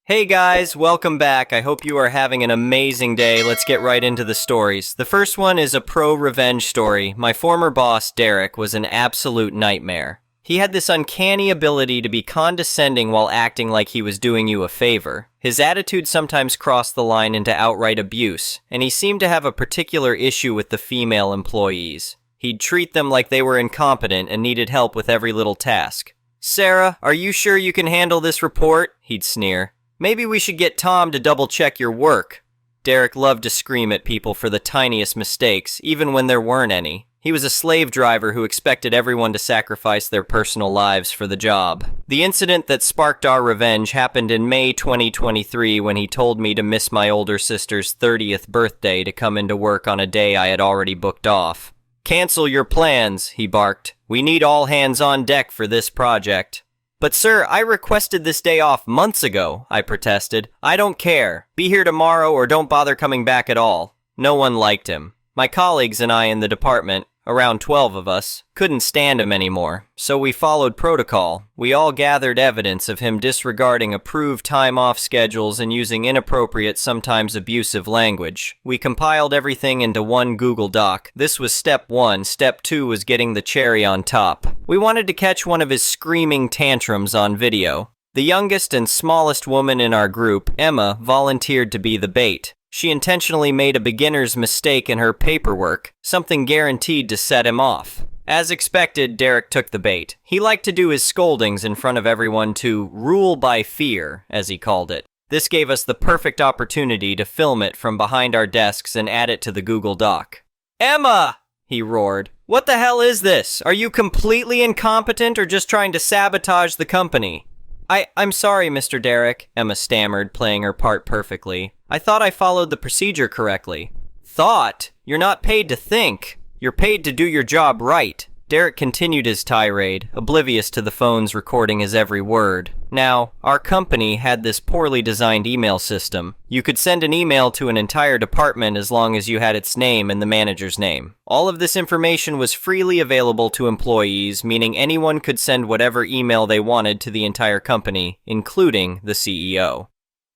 Hey guys, welcome back. I hope you are having an amazing day. Let's get right into the stories. The first one is a pro-revenge story. My former boss, Derek, was an absolute nightmare. He had this uncanny ability to be condescending while acting like he was doing you a favor. His attitude sometimes crossed the line into outright abuse, and he seemed to have a particular issue with the female employees. He'd treat them like they were incompetent and needed help with every little task. "Sarah, are you sure you can handle this report?" he'd sneer. "Maybe we should get Tom to double-check your work." Derek loved to scream at people for the tiniest mistakes, even when there weren't any. He was a slave driver who expected everyone to sacrifice their personal lives for the job. The incident that sparked our revenge happened in May 2023 when he told me to miss my older sister's 30th birthday to come into work on a day I had already booked off. "Cancel your plans," he barked. "We need all hands on deck for this project." "But sir, I requested this day off months ago," I protested. "I don't care. Be here tomorrow or don't bother coming back at all." No one liked him. My colleagues and I in the department, around 12 of us, couldn't stand him anymore, so we followed protocol. We all gathered evidence of him disregarding approved time-off schedules and using inappropriate, sometimes abusive language. We compiled everything into one Google Doc. This was step 1. Step 2 was getting the cherry on top. We wanted to catch one of his screaming tantrums on video. The youngest and smallest woman in our group, Emma, volunteered to be the bait. She intentionally made a beginner's mistake in her paperwork, something guaranteed to set him off. As expected, Derek took the bait. He liked to do his scoldings in front of everyone to rule by fear, as he called it. This gave us the perfect opportunity to film it from behind our desks and add it to the Google Doc. "Emma!" he roared. "What the hell is this? Are you completely incompetent or just trying to sabotage the company?" I'm sorry, Mr. Derek," Emma stammered, playing her part perfectly. "I thought I followed the procedure correctly." "Thought? You're not paid to think. You're paid to do your job right." Derek continued his tirade, oblivious to the phones recording his every word. Now, our company had this poorly designed email system. You could send an email to an entire department as long as you had its name and the manager's name. All of this information was freely available to employees, meaning anyone could send whatever email they wanted to the entire company, including the CEO.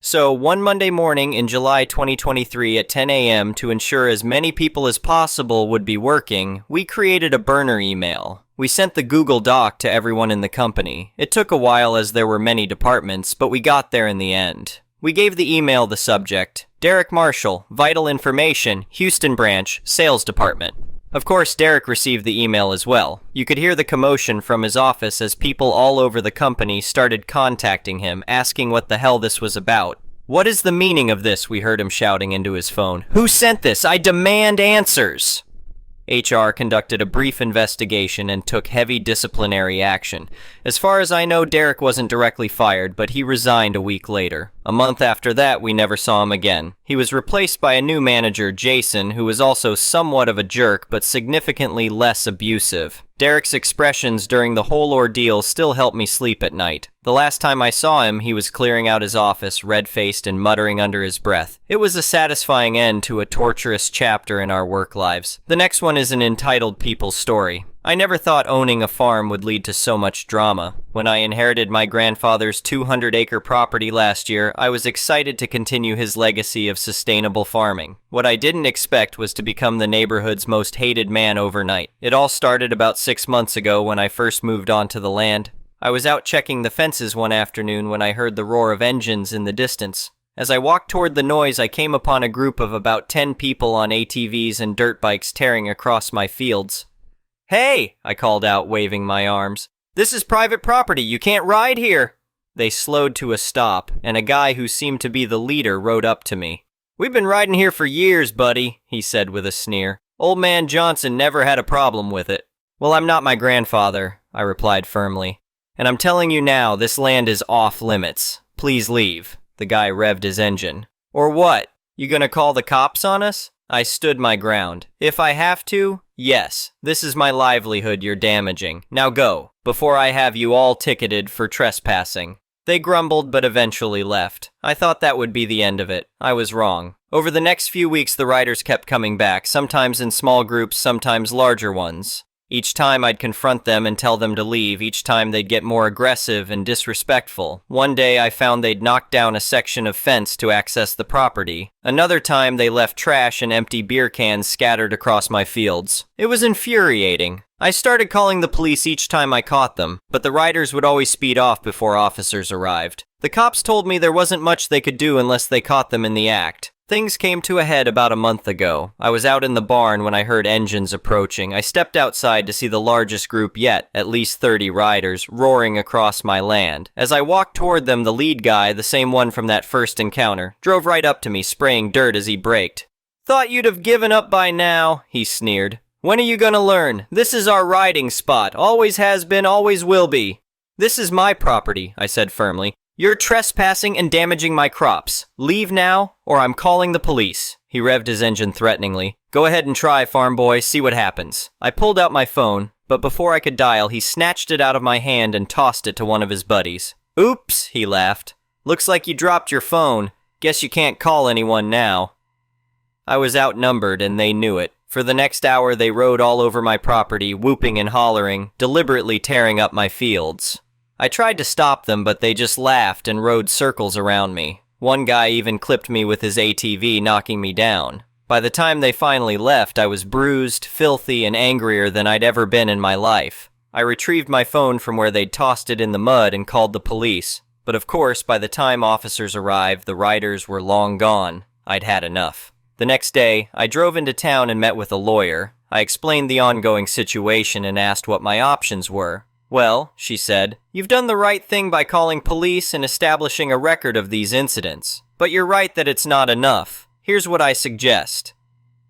So, one Monday morning in July 2023 at 10 a.m., to ensure as many people as possible would be working, we created a burner email. We sent the Google Doc to everyone in the company. It took a while as there were many departments, but we got there in the end. We gave the email the subject: Derek Marshall, Vital Information, Houston Branch, Sales Department. Of course, Derek received the email as well. You could hear the commotion from his office as people all over the company started contacting him, asking what the hell this was about. "What is the meaning of this?" we heard him shouting into his phone. "Who sent this? I demand answers!" HR conducted a brief investigation and took heavy disciplinary action. As far as I know, Derek wasn't directly fired, but he resigned a week later. A month after that, we never saw him again. He was replaced by a new manager, Jason, who was also somewhat of a jerk, but significantly less abusive. Derek's expressions during the whole ordeal still help me sleep at night. The last time I saw him, he was clearing out his office, red-faced and muttering under his breath. It was a satisfying end to a torturous chapter in our work lives. The next one is an entitled people's story. I never thought owning a farm would lead to so much drama. When I inherited my grandfather's 200-acre property last year, I was excited to continue his legacy of sustainable farming. What I didn't expect was to become the neighborhood's most hated man overnight. It all started about 6 months ago when I first moved onto the land. I was out checking the fences one afternoon when I heard the roar of engines in the distance. As I walked toward the noise, I came upon a group of about 10 people on ATVs and dirt bikes tearing across my fields. "Hey!" I called out, waving my arms. "This is private property. You can't ride here." They slowed to a stop, and a guy who seemed to be the leader rode up to me. "We've been riding here for years, buddy," he said with a sneer. "Old man Johnson never had a problem with it." "Well, I'm not my grandfather," I replied firmly. "And I'm telling you now, this land is off limits. Please leave." The guy revved his engine. "Or what? You gonna call the cops on us?" I stood my ground. "If I have to, yes. This is my livelihood you're damaging. Now go, before I have you all ticketed for trespassing." They grumbled but eventually left. I thought that would be the end of it. I was wrong. Over the next few weeks, the riders kept coming back, sometimes in small groups, sometimes larger ones. Each time I'd confront them and tell them to leave. Each time they'd get more aggressive and disrespectful. One day I found they'd knocked down a section of fence to access the property. Another time they left trash and empty beer cans scattered across my fields. It was infuriating. I started calling the police each time I caught them, but the riders would always speed off before officers arrived. The cops told me there wasn't much they could do unless they caught them in the act. Things came to a head about a month ago. I was out in the barn when I heard engines approaching. I stepped outside to see the largest group yet, at least 30 riders, roaring across my land. As I walked toward them, the lead guy, the same one from that first encounter, drove right up to me, spraying dirt as he braked. "Thought you'd have given up by now," he sneered. "When are you gonna learn? This is our riding spot. Always has been, always will be." "This is my property," I said firmly. "You're trespassing and damaging my crops. Leave now, or I'm calling the police." He revved his engine threateningly. "Go ahead and try, farm boy, see what happens." I pulled out my phone, but before I could dial, he snatched it out of my hand and tossed it to one of his buddies. "Oops," he laughed. "Looks like you dropped your phone. Guess you can't call anyone now." I was outnumbered, and they knew it. For the next hour, they rode all over my property, whooping and hollering, deliberately tearing up my fields. I tried to stop them, but they just laughed and rode circles around me. One guy even clipped me with his ATV, knocking me down. By the time they finally left, I was bruised, filthy, and angrier than I'd ever been in my life. I retrieved my phone from where they'd tossed it in the mud and called the police. But of course, by the time officers arrived, the riders were long gone. I'd had enough. The next day, I drove into town and met with a lawyer. I explained the ongoing situation and asked what my options were. "Well," she said, "you've done the right thing by calling police and establishing a record of these incidents. But you're right that it's not enough. Here's what I suggest."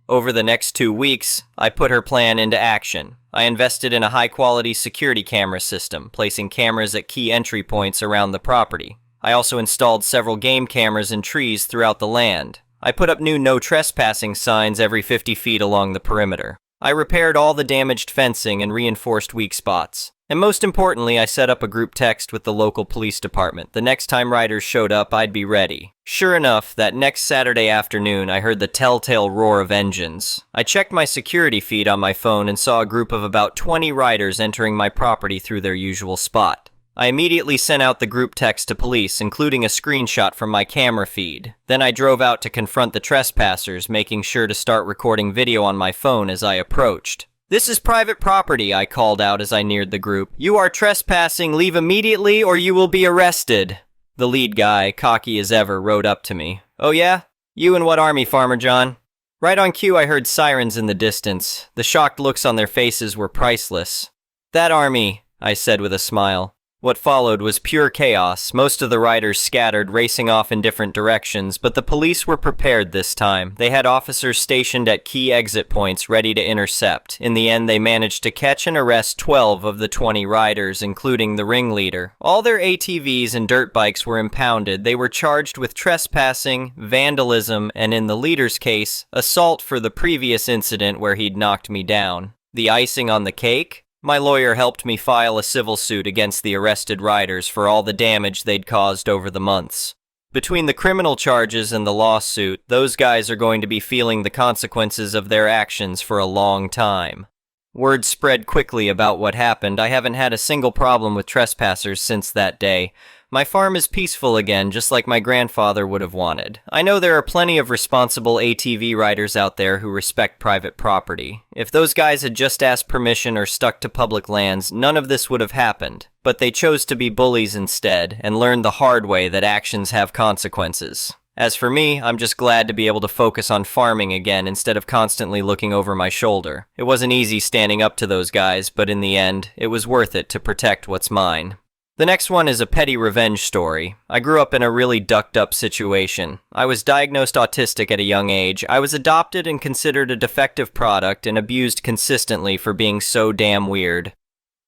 Over the next 2 weeks, I put her plan into action. I invested in a high-quality security camera system, placing cameras at key entry points around the property. I also installed several game cameras in trees throughout the land. I put up new no trespassing signs every 50 feet along the perimeter. I repaired all the damaged fencing and reinforced weak spots. And most importantly, I set up a group text with the local police department. The next time riders showed up, I'd be ready. Sure enough, that next Saturday afternoon, I heard the telltale roar of engines. I checked my security feed on my phone and saw a group of about 20 riders entering my property through their usual spot. I immediately sent out the group text to police, including a screenshot from my camera feed. Then I drove out to confront the trespassers, making sure to start recording video on my phone as I approached. "This is private property," I called out as I neared the group. "You are trespassing. Leave immediately or you will be arrested." The lead guy, cocky as ever, rode up to me. "Oh yeah? You in what army, Farmer John?" Right on cue, I heard sirens in the distance. The shocked looks on their faces were priceless. "That army," I said with a smile. What followed was pure chaos. Most of the riders scattered, racing off in different directions, but the police were prepared this time. They had officers stationed at key exit points ready to intercept. In the end, they managed to catch and arrest 12 of the 20 riders, including the ringleader. All their ATVs and dirt bikes were impounded. They were charged with trespassing, vandalism, and in the leader's case, assault for the previous incident where he'd knocked me down. The icing on the cake? My lawyer helped me file a civil suit against the arrested riders for all the damage they'd caused over the months. Between the criminal charges and the lawsuit, those guys are going to be feeling the consequences of their actions for a long time. Word spread quickly about what happened. I haven't had a single problem with trespassers since that day. My farm is peaceful again, just like my grandfather would have wanted. I know there are plenty of responsible ATV riders out there who respect private property. If those guys had just asked permission or stuck to public lands, none of this would have happened. But they chose to be bullies instead, and learned the hard way that actions have consequences. As for me, I'm just glad to be able to focus on farming again instead of constantly looking over my shoulder. It wasn't easy standing up to those guys, but in the end, it was worth it to protect what's mine. The next one is a petty revenge story. I grew up in a really ducked-up situation. I was diagnosed autistic at a young age. I was adopted and considered a defective product and abused consistently for being so damn weird.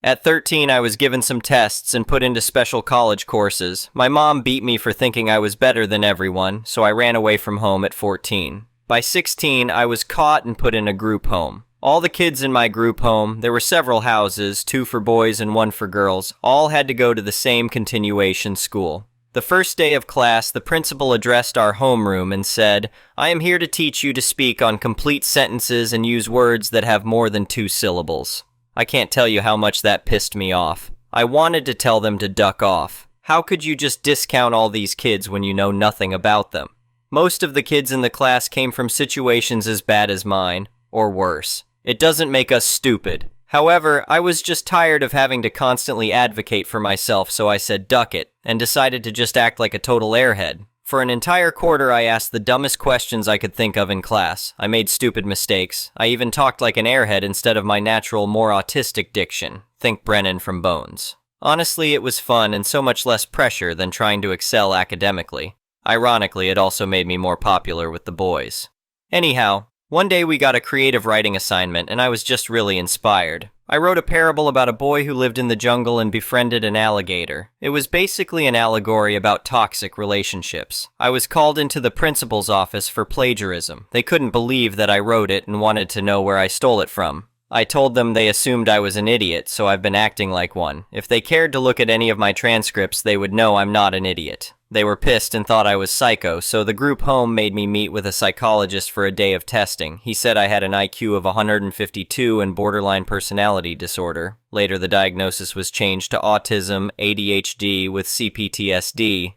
At 13, I was given some tests and put into special college courses. My mom beat me for thinking I was better than everyone, so I ran away from home at 14. By 16, I was caught and put in a group home. All the kids in my group home, there were several houses, 2 for boys and 1 for girls, all had to go to the same continuation school. The first day of class, the principal addressed our homeroom and said, "I am here to teach you to speak on complete sentences and use words that have more than 2 syllables." I can't tell you how much that pissed me off. I wanted to tell them to duck off. How could you just discount all these kids when you know nothing about them? Most of the kids in the class came from situations as bad as mine, or worse. It doesn't make us stupid. However, I was just tired of having to constantly advocate for myself, so I said duck it, and decided to just act like a total airhead. For an entire quarter, I asked the dumbest questions I could think of in class. I made stupid mistakes. I even talked like an airhead instead of my natural, more autistic diction. Think Brennan from Bones. Honestly, it was fun and so much less pressure than trying to excel academically. Ironically, it also made me more popular with the boys. Anyhow, one day we got a creative writing assignment and I was just really inspired. I wrote a parable about a boy who lived in the jungle and befriended an alligator. It was basically an allegory about toxic relationships. I was called into the principal's office for plagiarism. They couldn't believe that I wrote it and wanted to know where I stole it from. I told them they assumed I was an idiot, so I've been acting like one. If they cared to look at any of my transcripts, they would know I'm not an idiot. They were pissed and thought I was psycho, so the group home made me meet with a psychologist for a day of testing. He said I had an IQ of 152 and borderline personality disorder. Later, the diagnosis was changed to autism, ADHD with CPTSD.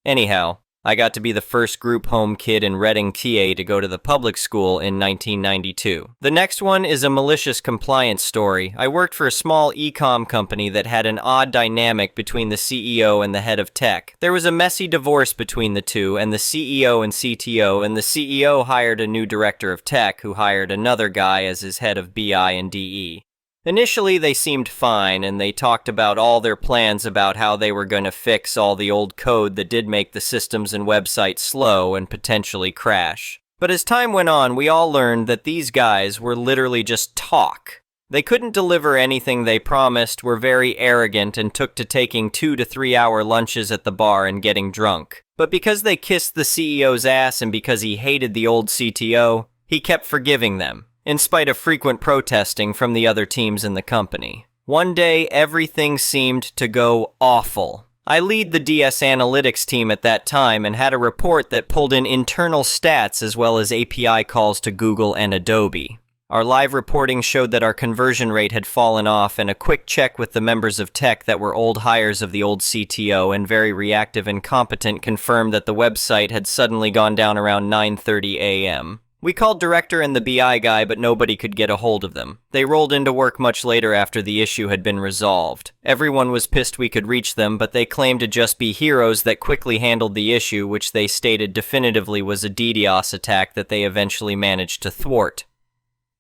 Anyhow, I got to be the first group home kid in Reading, TA to go to the public school in 1992. The next one is a malicious compliance story. I worked for a small e-com company that had an odd dynamic between the CEO and the head of tech. There was a messy divorce between the two, and the CEO and CTO, and the CEO hired a new director of tech who hired another guy as his head of BI and DE. Initially, they seemed fine, and they talked about all their plans about how they were going to fix all the old code that did make the systems and websites slow and potentially crash. But as time went on, we all learned that these guys were literally just talk. They couldn't deliver anything they promised, were very arrogant, and took to taking 2 to 3 hour lunches at the bar and getting drunk. But because they kissed the CEO's ass and because he hated the old CTO, he kept forgiving them, in spite of frequent protesting from the other teams in the company. One day, everything seemed to go awful. I lead the DS Analytics team at that time and had a report that pulled in internal stats as well as API calls to Google and Adobe. Our live reporting showed that our conversion rate had fallen off, and a quick check with the members of tech that were old hires of the old CTO and very reactive and competent confirmed that the website had suddenly gone down around 9:30 a.m. We called director and the BI guy, but nobody could get a hold of them. They rolled into work much later after the issue had been resolved. Everyone was pissed we could reach them, but they claimed to just be heroes that quickly handled the issue, which they stated definitively was a DDoS attack that they eventually managed to thwart.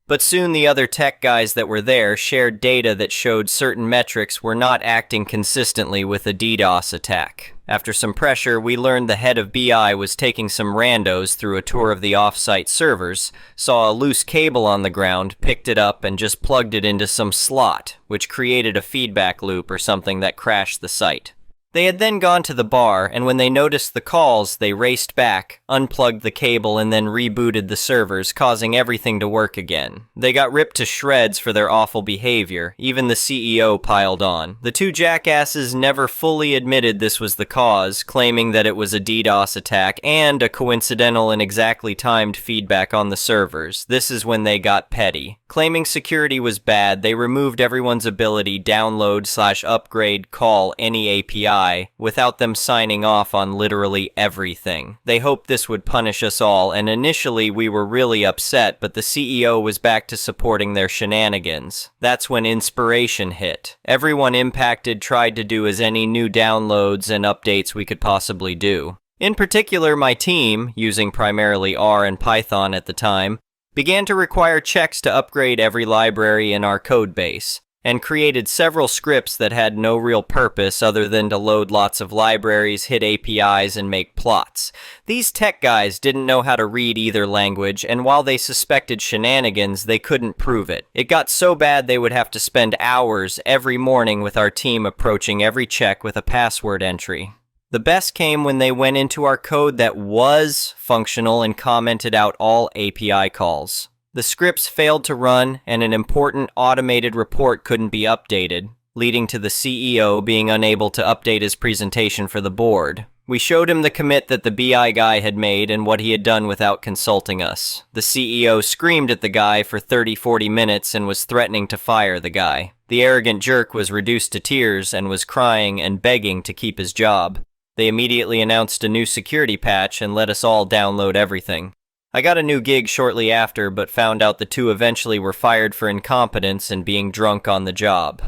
But soon the other tech guys that were there shared data that showed certain metrics were not acting consistently with a DDoS attack. After some pressure, we learned the head of BI was taking some randos through a tour of the off-site servers, saw a loose cable on the ground, picked it up, and just plugged it into some slot, which created a feedback loop or something that crashed the site. They had then gone to the bar, and when they noticed the calls, they raced back, unplugged the cable, and then rebooted the servers, causing everything to work again. They got ripped to shreds for their awful behavior. Even the CEO piled on. The two jackasses never fully admitted this was the cause, claiming that it was a DDoS attack and a coincidental and exactly timed feedback on the servers. This is when they got petty. Claiming security was bad, they removed everyone's ability download/upgrade call any API without them signing off on literally everything. They hoped this would punish us all, and initially we were really upset, but the CEO was back to supporting their shenanigans. That's when inspiration hit. Everyone impacted tried to do as many new downloads and updates we could possibly do. In particular, my team, using primarily R and Python at the time, began to require checks to upgrade every library in our code base, and created several scripts that had no real purpose other than to load lots of libraries, hit APIs, and make plots. These tech guys didn't know how to read either language, and while they suspected shenanigans, they couldn't prove it. It got so bad they would have to spend hours every morning with our team approaching every check with a password entry. The best came when they went into our code that was functional and commented out all API calls. The scripts failed to run, and an important automated report couldn't be updated, leading to the CEO being unable to update his presentation for the board. We showed him the commit that the BI guy had made and what he had done without consulting us. The CEO screamed at the guy for 30-40 minutes and was threatening to fire the guy. The arrogant jerk was reduced to tears and was crying and begging to keep his job. They immediately announced a new security patch and let us all download everything. I got a new gig shortly after, but found out the two eventually were fired for incompetence and being drunk on the job.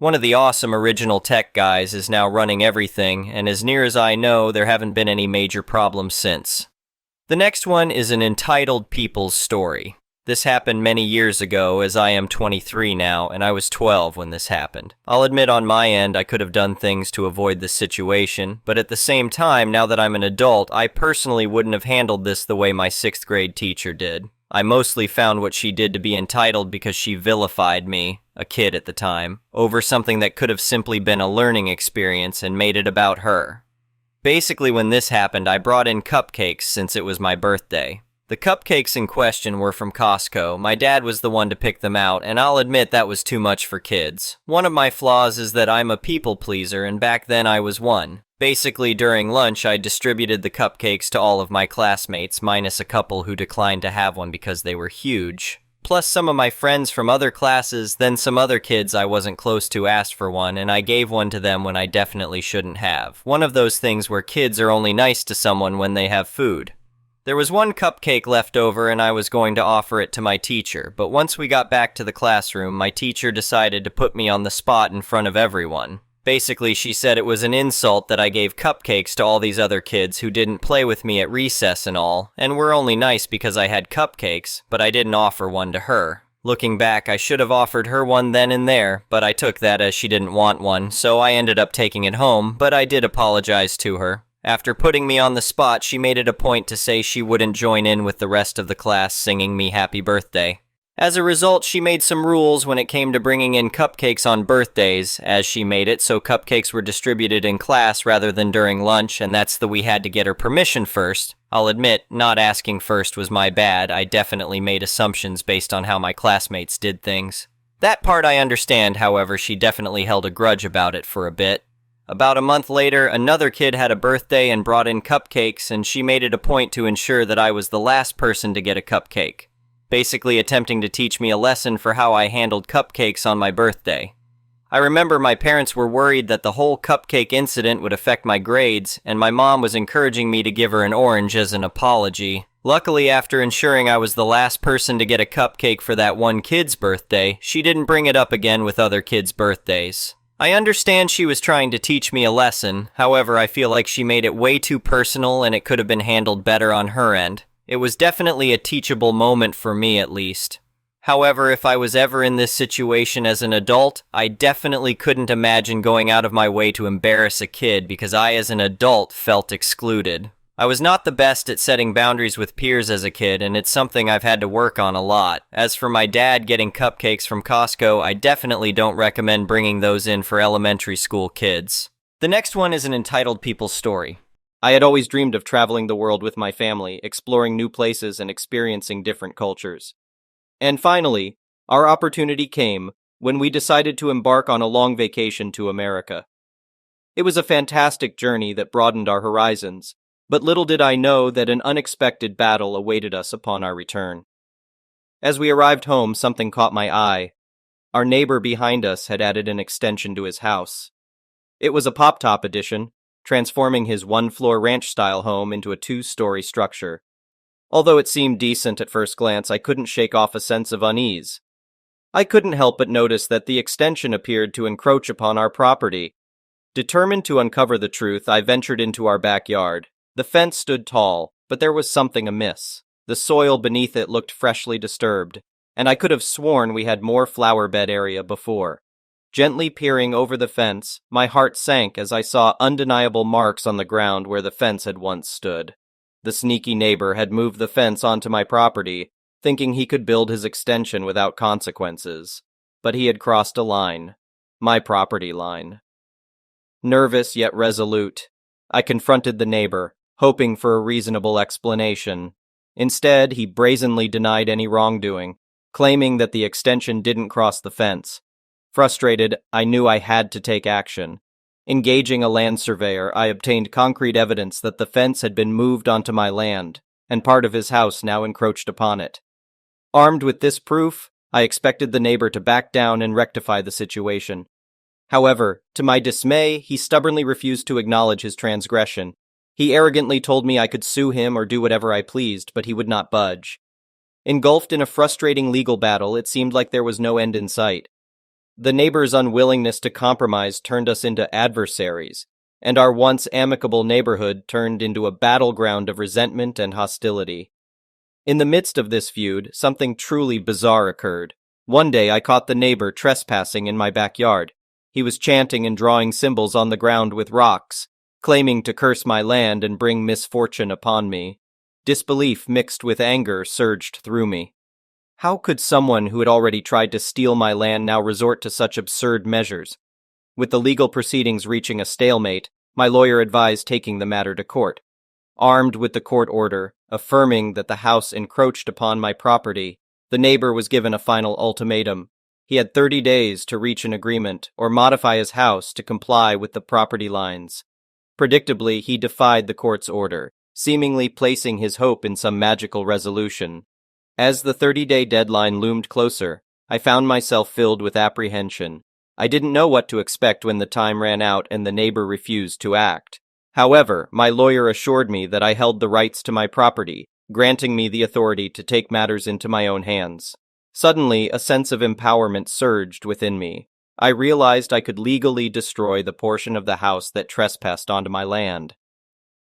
One of the awesome original tech guys is now running everything, and as near as I know, there haven't been any major problems since. The next one is an entitled people's story. This happened many years ago, as I am 23 now, and I was 12 when this happened. I'll admit on my end I could have done things to avoid this situation, but at the same time, now that I'm an adult, I personally wouldn't have handled this the way my 6th grade teacher did. I mostly found what she did to be entitled because she vilified me, a kid at the time, over something that could have simply been a learning experience and made it about her. Basically, when this happened, I brought in cupcakes since it was my birthday. The cupcakes in question were from Costco. My dad was the one to pick them out, and I'll admit that was too much for kids. One of my flaws is that I'm a people pleaser, and back then I was one. Basically, during lunch, I distributed the cupcakes to all of my classmates, minus a couple who declined to have one because they were huge. Plus some of my friends from other classes, then some other kids I wasn't close to asked for one, and I gave one to them when I definitely shouldn't have. One of those things where kids are only nice to someone when they have food. There was one cupcake left over and I was going to offer it to my teacher, but once we got back to the classroom, my teacher decided to put me on the spot in front of everyone. Basically, she said it was an insult that I gave cupcakes to all these other kids who didn't play with me at recess and all, and were only nice because I had cupcakes, but I didn't offer one to her. Looking back, I should have offered her one then and there, but I took that as she didn't want one, so I ended up taking it home, but I did apologize to her. After putting me on the spot, she made it a point to say she wouldn't join in with the rest of the class singing me happy birthday. As a result, she made some rules when it came to bringing in cupcakes on birthdays, as she made it so cupcakes were distributed in class rather than during lunch, and that's the we had to get her permission first. I'll admit, not asking first was my bad. I definitely made assumptions based on how my classmates did things. That part I understand, however, she definitely held a grudge about it for a bit. About a month later, another kid had a birthday and brought in cupcakes, and she made it a point to ensure that I was the last person to get a cupcake. Basically attempting to teach me a lesson for how I handled cupcakes on my birthday. I remember my parents were worried that the whole cupcake incident would affect my grades, and my mom was encouraging me to give her an orange as an apology. Luckily, after ensuring I was the last person to get a cupcake for that one kid's birthday, she didn't bring it up again with other kids' birthdays. I understand she was trying to teach me a lesson, however I feel like she made it way too personal and it could have been handled better on her end. It was definitely a teachable moment for me at least. However, if I was ever in this situation as an adult, I definitely couldn't imagine going out of my way to embarrass a kid because I as an adult felt excluded. I was not the best at setting boundaries with peers as a kid, and it's something I've had to work on a lot. As for my dad getting cupcakes from Costco, I definitely don't recommend bringing those in for elementary school kids. The next one is an entitled people's story. I had always dreamed of traveling the world with my family, exploring new places and experiencing different cultures. And finally, our opportunity came when we decided to embark on a long vacation to America. It was a fantastic journey that broadened our horizons, but little did I know that an unexpected battle awaited us upon our return. As we arrived home, something caught my eye. Our neighbor behind us had added an extension to his house. It was a pop-top addition, transforming his one-floor ranch-style home into a 2-story structure. Although it seemed decent at first glance, I couldn't shake off a sense of unease. I couldn't help but notice that the extension appeared to encroach upon our property. Determined to uncover the truth, I ventured into our backyard. The fence stood tall, but there was something amiss. The soil beneath it looked freshly disturbed, and I could have sworn we had more flower bed area before. Gently peering over the fence, my heart sank as I saw undeniable marks on the ground where the fence had once stood. The sneaky neighbor had moved the fence onto my property, thinking he could build his extension without consequences. But he had crossed a line. My property line. Nervous yet resolute, I confronted the neighbor, hoping for a reasonable explanation. Instead, he brazenly denied any wrongdoing, claiming that the extension didn't cross the fence. Frustrated, I knew I had to take action. Engaging a land surveyor, I obtained concrete evidence that the fence had been moved onto my land, and part of his house now encroached upon it. Armed with this proof, I expected the neighbor to back down and rectify the situation. However, to my dismay, he stubbornly refused to acknowledge his transgression. He arrogantly told me I could sue him or do whatever I pleased, but he would not budge. Engulfed in a frustrating legal battle, it seemed like there was no end in sight. The neighbor's unwillingness to compromise turned us into adversaries, and our once amicable neighborhood turned into a battleground of resentment and hostility. In the midst of this feud, something truly bizarre occurred. One day I caught the neighbor trespassing in my backyard. He was chanting and drawing symbols on the ground with rocks, claiming to curse my land and bring misfortune upon me. Disbelief mixed with anger surged through me. How could someone who had already tried to steal my land now resort to such absurd measures? With the legal proceedings reaching a stalemate, my lawyer advised taking the matter to court. Armed with the court order, affirming that the house encroached upon my property, the neighbor was given a final ultimatum. He had 30 days to reach an agreement or modify his house to comply with the property lines. Predictably, he defied the court's order, seemingly placing his hope in some magical resolution. As the 30-day deadline loomed closer, I found myself filled with apprehension. I didn't know what to expect when the time ran out and the neighbor refused to act. However, my lawyer assured me that I held the rights to my property, granting me the authority to take matters into my own hands. Suddenly, a sense of empowerment surged within me. I realized I could legally destroy the portion of the house that trespassed onto my land.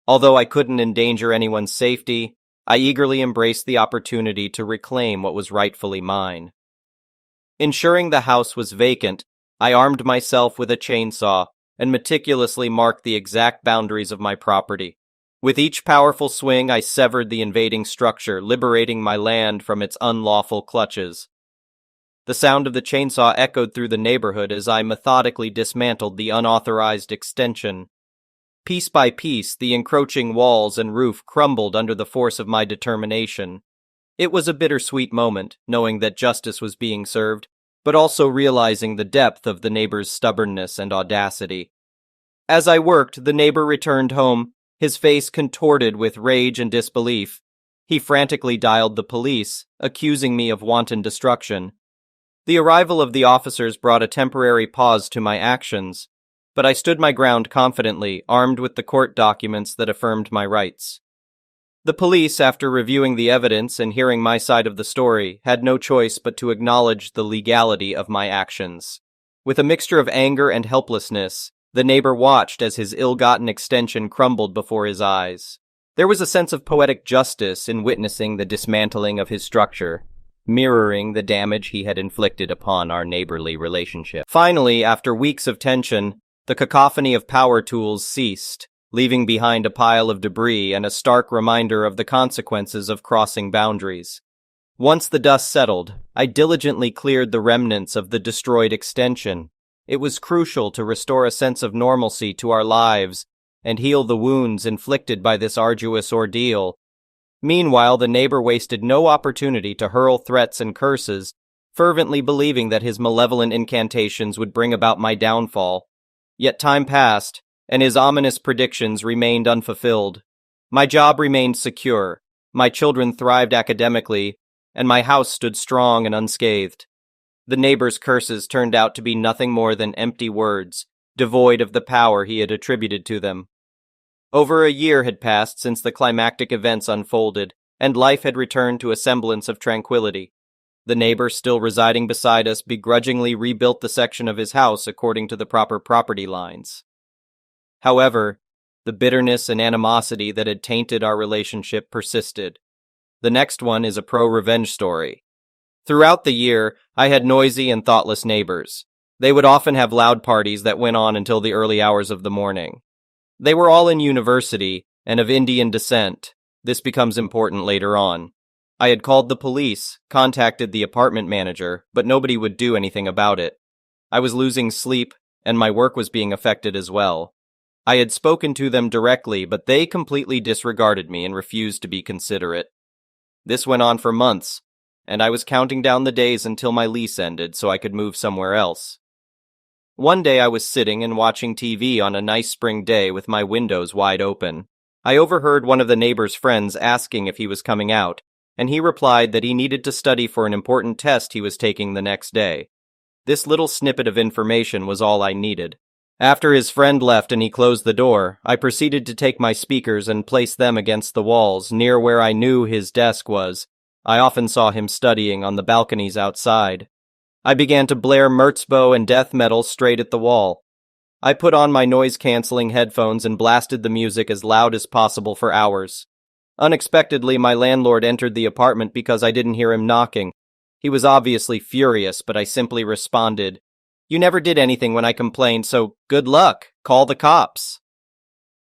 Although I couldn't endanger anyone's safety, I eagerly embraced the opportunity to reclaim what was rightfully mine. Ensuring the house was vacant, I armed myself with a chainsaw and meticulously marked the exact boundaries of my property. With each powerful swing, I severed the invading structure, liberating my land from its unlawful clutches. The sound of the chainsaw echoed through the neighborhood as I methodically dismantled the unauthorized extension. Piece by piece, the encroaching walls and roof crumbled under the force of my determination. It was a bittersweet moment, knowing that justice was being served, but also realizing the depth of the neighbor's stubbornness and audacity. As I worked, the neighbor returned home, his face contorted with rage and disbelief. He frantically dialed the police, accusing me of wanton destruction. The arrival of the officers brought a temporary pause to my actions, but I stood my ground confidently, armed with the court documents that affirmed my rights. The police, after reviewing the evidence and hearing my side of the story, had no choice but to acknowledge the legality of my actions. With a mixture of anger and helplessness, the neighbor watched as his ill-gotten extension crumbled before his eyes. There was a sense of poetic justice in witnessing the dismantling of his structure, mirroring the damage he had inflicted upon our neighborly relationship. Finally, after weeks of tension, the cacophony of power tools ceased, leaving behind a pile of debris and a stark reminder of the consequences of crossing boundaries. Once the dust settled, I diligently cleared the remnants of the destroyed extension. It was crucial to restore a sense of normalcy to our lives and heal the wounds inflicted by this arduous ordeal. Meanwhile, the neighbor wasted no opportunity to hurl threats and curses, fervently believing that his malevolent incantations would bring about my downfall. Yet time passed, and his ominous predictions remained unfulfilled. My job remained secure, my children thrived academically, and my house stood strong and unscathed. The neighbor's curses turned out to be nothing more than empty words, devoid of the power he had attributed to them. Over a year had passed since the climactic events unfolded, and life had returned to a semblance of tranquility. The neighbor, still residing beside us, begrudgingly rebuilt the section of his house according to the proper property lines. However, the bitterness and animosity that had tainted our relationship persisted. The next one is a pro-revenge story. Throughout the year, I had noisy and thoughtless neighbors. They would often have loud parties that went on until the early hours of the morning. They were all in university and of Indian descent. This becomes important later on. I had called the police, contacted the apartment manager, but nobody would do anything about it. I was losing sleep, and my work was being affected as well. I had spoken to them directly, but they completely disregarded me and refused to be considerate. This went on for months, and I was counting down the days until my lease ended so I could move somewhere else. One day I was sitting and watching TV on a nice spring day with my windows wide open. I overheard one of the neighbor's friends asking if he was coming out, and he replied that he needed to study for an important test he was taking the next day. This little snippet of information was all I needed. After his friend left and he closed the door, I proceeded to take my speakers and place them against the walls near where I knew his desk was. I often saw him studying on the balconies outside. I began to blare Merzbow and death metal straight at the wall. I put on my noise-canceling headphones and blasted the music as loud as possible for hours. Unexpectedly, my landlord entered the apartment because I didn't hear him knocking. He was obviously furious, but I simply responded, "You never did anything when I complained, so good luck. Call the cops."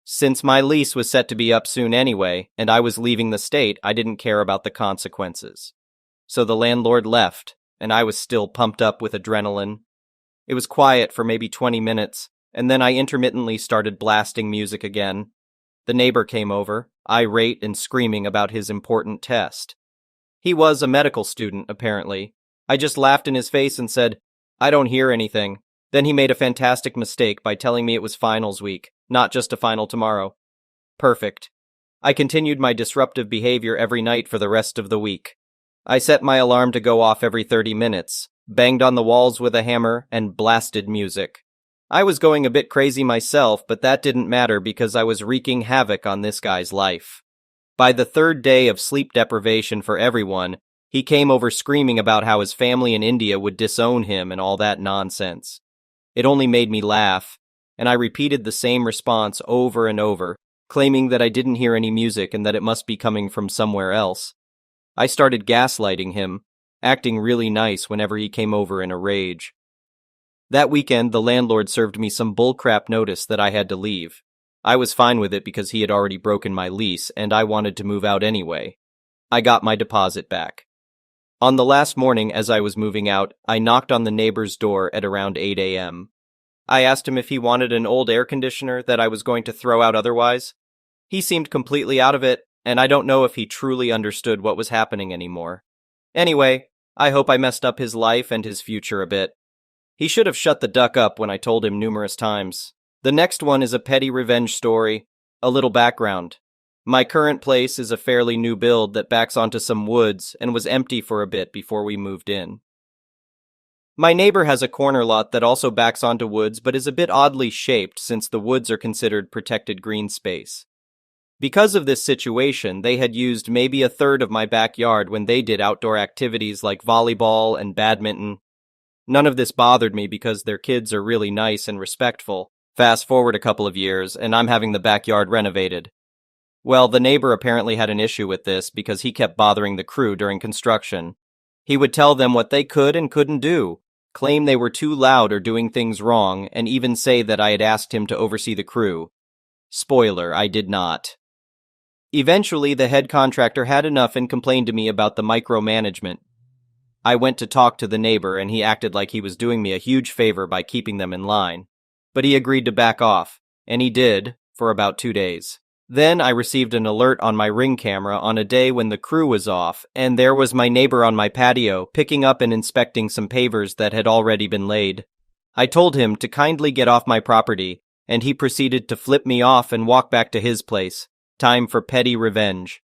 Since my lease was set to be up soon anyway, and I was leaving the state, I didn't care about the consequences. So the landlord left, and I was still pumped up with adrenaline. It was quiet for maybe 20 minutes, and then I intermittently started blasting music again. The neighbor came over, irate and screaming about his important test. He was a medical student, apparently. I just laughed in his face and said, "I don't hear anything." Then he made a fantastic mistake by telling me it was finals week, not just a final tomorrow. Perfect. I continued my disruptive behavior every night for the rest of the week. I set my alarm to go off every 30 minutes, banged on the walls with a hammer, and blasted music. I was going a bit crazy myself, but that didn't matter because I was wreaking havoc on this guy's life. By the third day of sleep deprivation for everyone, he came over screaming about how his family in India would disown him and all that nonsense. It only made me laugh, and I repeated the same response over and over, claiming that I didn't hear any music and that it must be coming from somewhere else. I started gaslighting him, acting really nice whenever he came over in a rage. That weekend, the landlord served me some bullcrap notice that I had to leave. I was fine with it because he had already broken my lease, and I wanted to move out anyway. I got my deposit back. On the last morning as I was moving out, I knocked on the neighbor's door at around 8 a.m. I asked him if he wanted an old air conditioner that I was going to throw out otherwise. He seemed completely out of it, and I don't know if he truly understood what was happening anymore. Anyway, I hope I messed up his life and his future a bit. He should have shut the duck up when I told him numerous times. The next one is a petty revenge story. A little background. My current place is a fairly new build that backs onto some woods and was empty for a bit before we moved in. My neighbor has a corner lot that also backs onto woods but is a bit oddly shaped since the woods are considered protected green space. Because of this situation, they had used maybe a third of my backyard when they did outdoor activities like volleyball and badminton. None of this bothered me because their kids are really nice and respectful. Fast forward a couple of years, and I'm having the backyard renovated. Well, the neighbor apparently had an issue with this because he kept bothering the crew during construction. He would tell them what they could and couldn't do, claim they were too loud or doing things wrong, and even say that I had asked him to oversee the crew. Spoiler, I did not. Eventually, the head contractor had enough and complained to me about the micromanagement. I went to talk to the neighbor, and he acted like he was doing me a huge favor by keeping them in line. But he agreed to back off, and he did, for about 2 days. Then I received an alert on my Ring camera on a day when the crew was off, and there was my neighbor on my patio picking up and inspecting some pavers that had already been laid. I told him to kindly get off my property, and he proceeded to flip me off and walk back to his place. Time for petty revenge.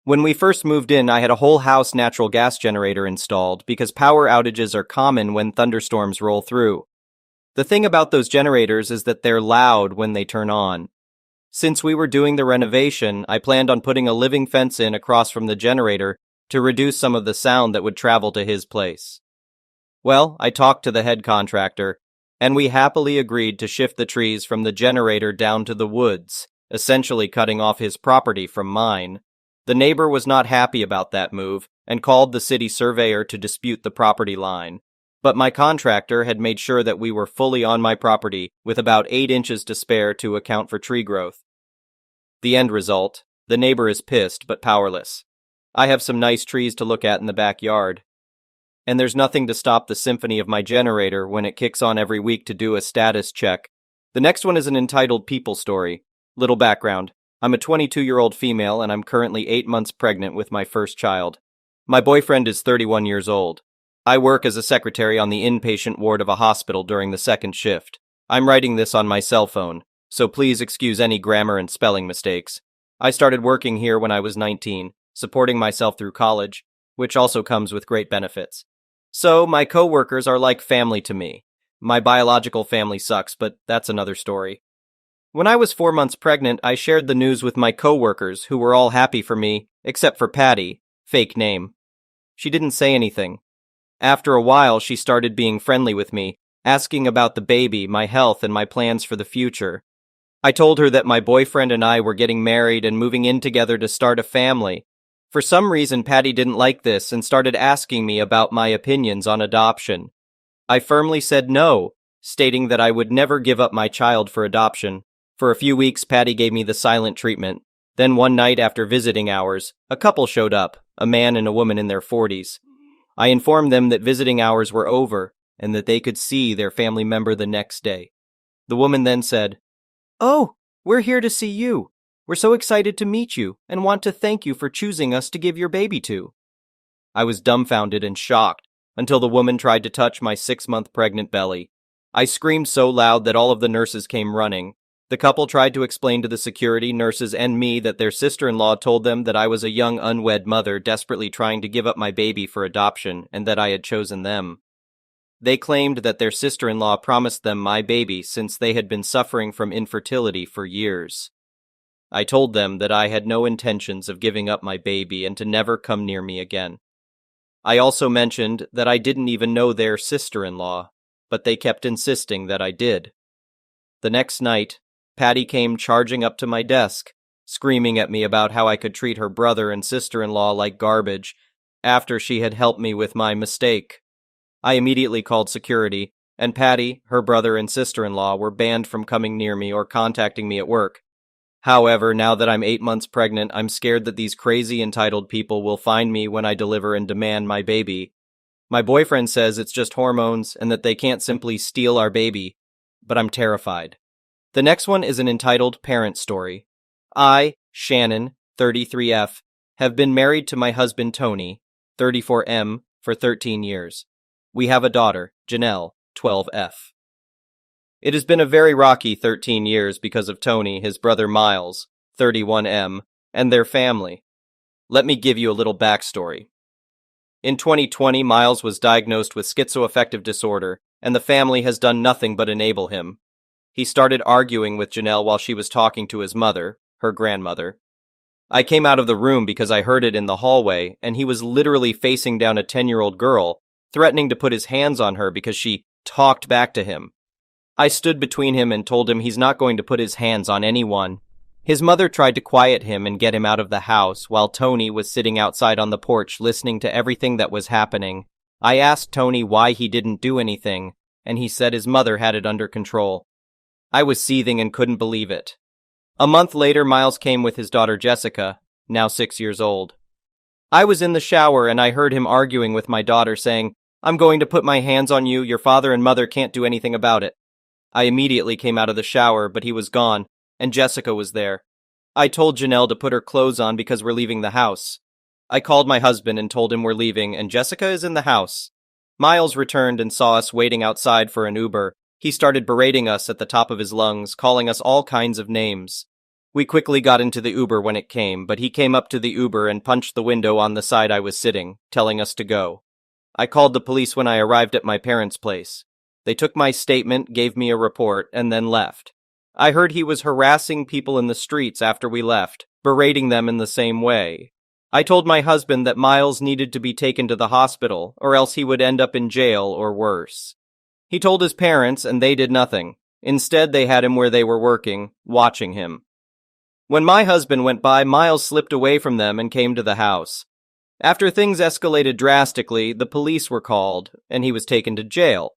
When we first moved in, I had a whole house natural gas generator installed because power outages are common when thunderstorms roll through. The thing about those generators is that they're loud when they turn on. Since we were doing the renovation, I planned on putting a living fence in across from the generator to reduce some of the sound that would travel to his place. Well, I talked to the head contractor, and we happily agreed to shift the trees from the generator down to the woods, essentially cutting off his property from mine. The neighbor was not happy about that move and called the city surveyor to dispute the property line. But my contractor had made sure that we were fully on my property with about 8 inches to spare to account for tree growth. The end result, the neighbor is pissed but powerless. I have some nice trees to look at in the backyard. And there's nothing to stop the symphony of my generator when it kicks on every week to do a status check. The next one is an entitled people story. Little background. I'm a 22-year-old female and I'm currently 8 months pregnant with my first child. My boyfriend is 31 years old. I work as a secretary on the inpatient ward of a hospital during the second shift. I'm writing this on my cell phone, so please excuse any grammar and spelling mistakes. I started working here when I was 19, supporting myself through college, which also comes with great benefits. So, my co-workers are like family to me. My biological family sucks, but that's another story. When I was 4 months pregnant, I shared the news with my co-workers, who were all happy for me, except for Patty, fake name. She didn't say anything. After a while, she started being friendly with me, asking about the baby, my health, and my plans for the future. I told her that my boyfriend and I were getting married and moving in together to start a family. For some reason, Patty didn't like this and started asking me about my opinions on adoption. I firmly said no, stating that I would never give up my child for adoption. For a few weeks, Patty gave me the silent treatment. Then one night after visiting hours, a couple showed up, a man and a woman in their 40s. I informed them that visiting hours were over and that they could see their family member the next day. The woman then said, "Oh, we're here to see you. We're so excited to meet you and want to thank you for choosing us to give your baby to." I was dumbfounded and shocked until the woman tried to touch my 6-month pregnant belly. I screamed so loud that all of the nurses came running. The couple tried to explain to the security, nurses, and me that their sister-in-law told them that I was a young unwed mother desperately trying to give up my baby for adoption and that I had chosen them. They claimed that their sister-in-law promised them my baby since they had been suffering from infertility for years. I told them that I had no intentions of giving up my baby and to never come near me again. I also mentioned that I didn't even know their sister-in-law, but they kept insisting that I did. The next night, Patty came charging up to my desk, screaming at me about how I could treat her brother and sister-in-law like garbage after she had helped me with my mistake. I immediately called security, and Patty, her brother, and sister-in-law were banned from coming near me or contacting me at work. However, now that I'm 8 months pregnant, I'm scared that these crazy entitled people will find me when I deliver and demand my baby. My boyfriend says it's just hormones and that they can't simply steal our baby, but I'm terrified. The next one is an entitled parent story. I, Shannon, 33F, have been married to my husband Tony, 34M, for 13 years. We have a daughter, Janelle, 12F. It has been a very rocky 13 years because of Tony, his brother Miles, 31M, and their family. Let me give you a little backstory. In 2020, Miles was diagnosed with schizoaffective disorder, and the family has done nothing but enable him. He started arguing with Janelle while she was talking to his mother, her grandmother. I came out of the room because I heard it in the hallway, and he was literally facing down a 10-year-old girl, threatening to put his hands on her because she talked back to him. I stood between him and told him he's not going to put his hands on anyone. His mother tried to quiet him and get him out of the house while Tony was sitting outside on the porch listening to everything that was happening. I asked Tony why he didn't do anything, and he said his mother had it under control. I was seething and couldn't believe it. A month later, Miles came with his daughter Jessica, now 6 years old. I was in the shower and I heard him arguing with my daughter saying, "I'm going to put my hands on you, your father and mother can't do anything about it." I immediately came out of the shower, but he was gone, and Jessica was there. I told Janelle to put her clothes on because we're leaving the house. I called my husband and told him we're leaving, and Jessica is in the house. Miles returned and saw us waiting outside for an Uber. He started berating us at the top of his lungs, calling us all kinds of names. We quickly got into the Uber when it came, but he came up to the Uber and punched the window on the side I was sitting, telling us to go. I called the police when I arrived at my parents' place. They took my statement, gave me a report, and then left. I heard he was harassing people in the streets after we left, berating them in the same way. I told my husband that Miles needed to be taken to the hospital, or else he would end up in jail or worse. He told his parents, and they did nothing. Instead, they had him where they were working, watching him. When my husband went by, Miles slipped away from them and came to the house. After things escalated drastically, the police were called, and he was taken to jail.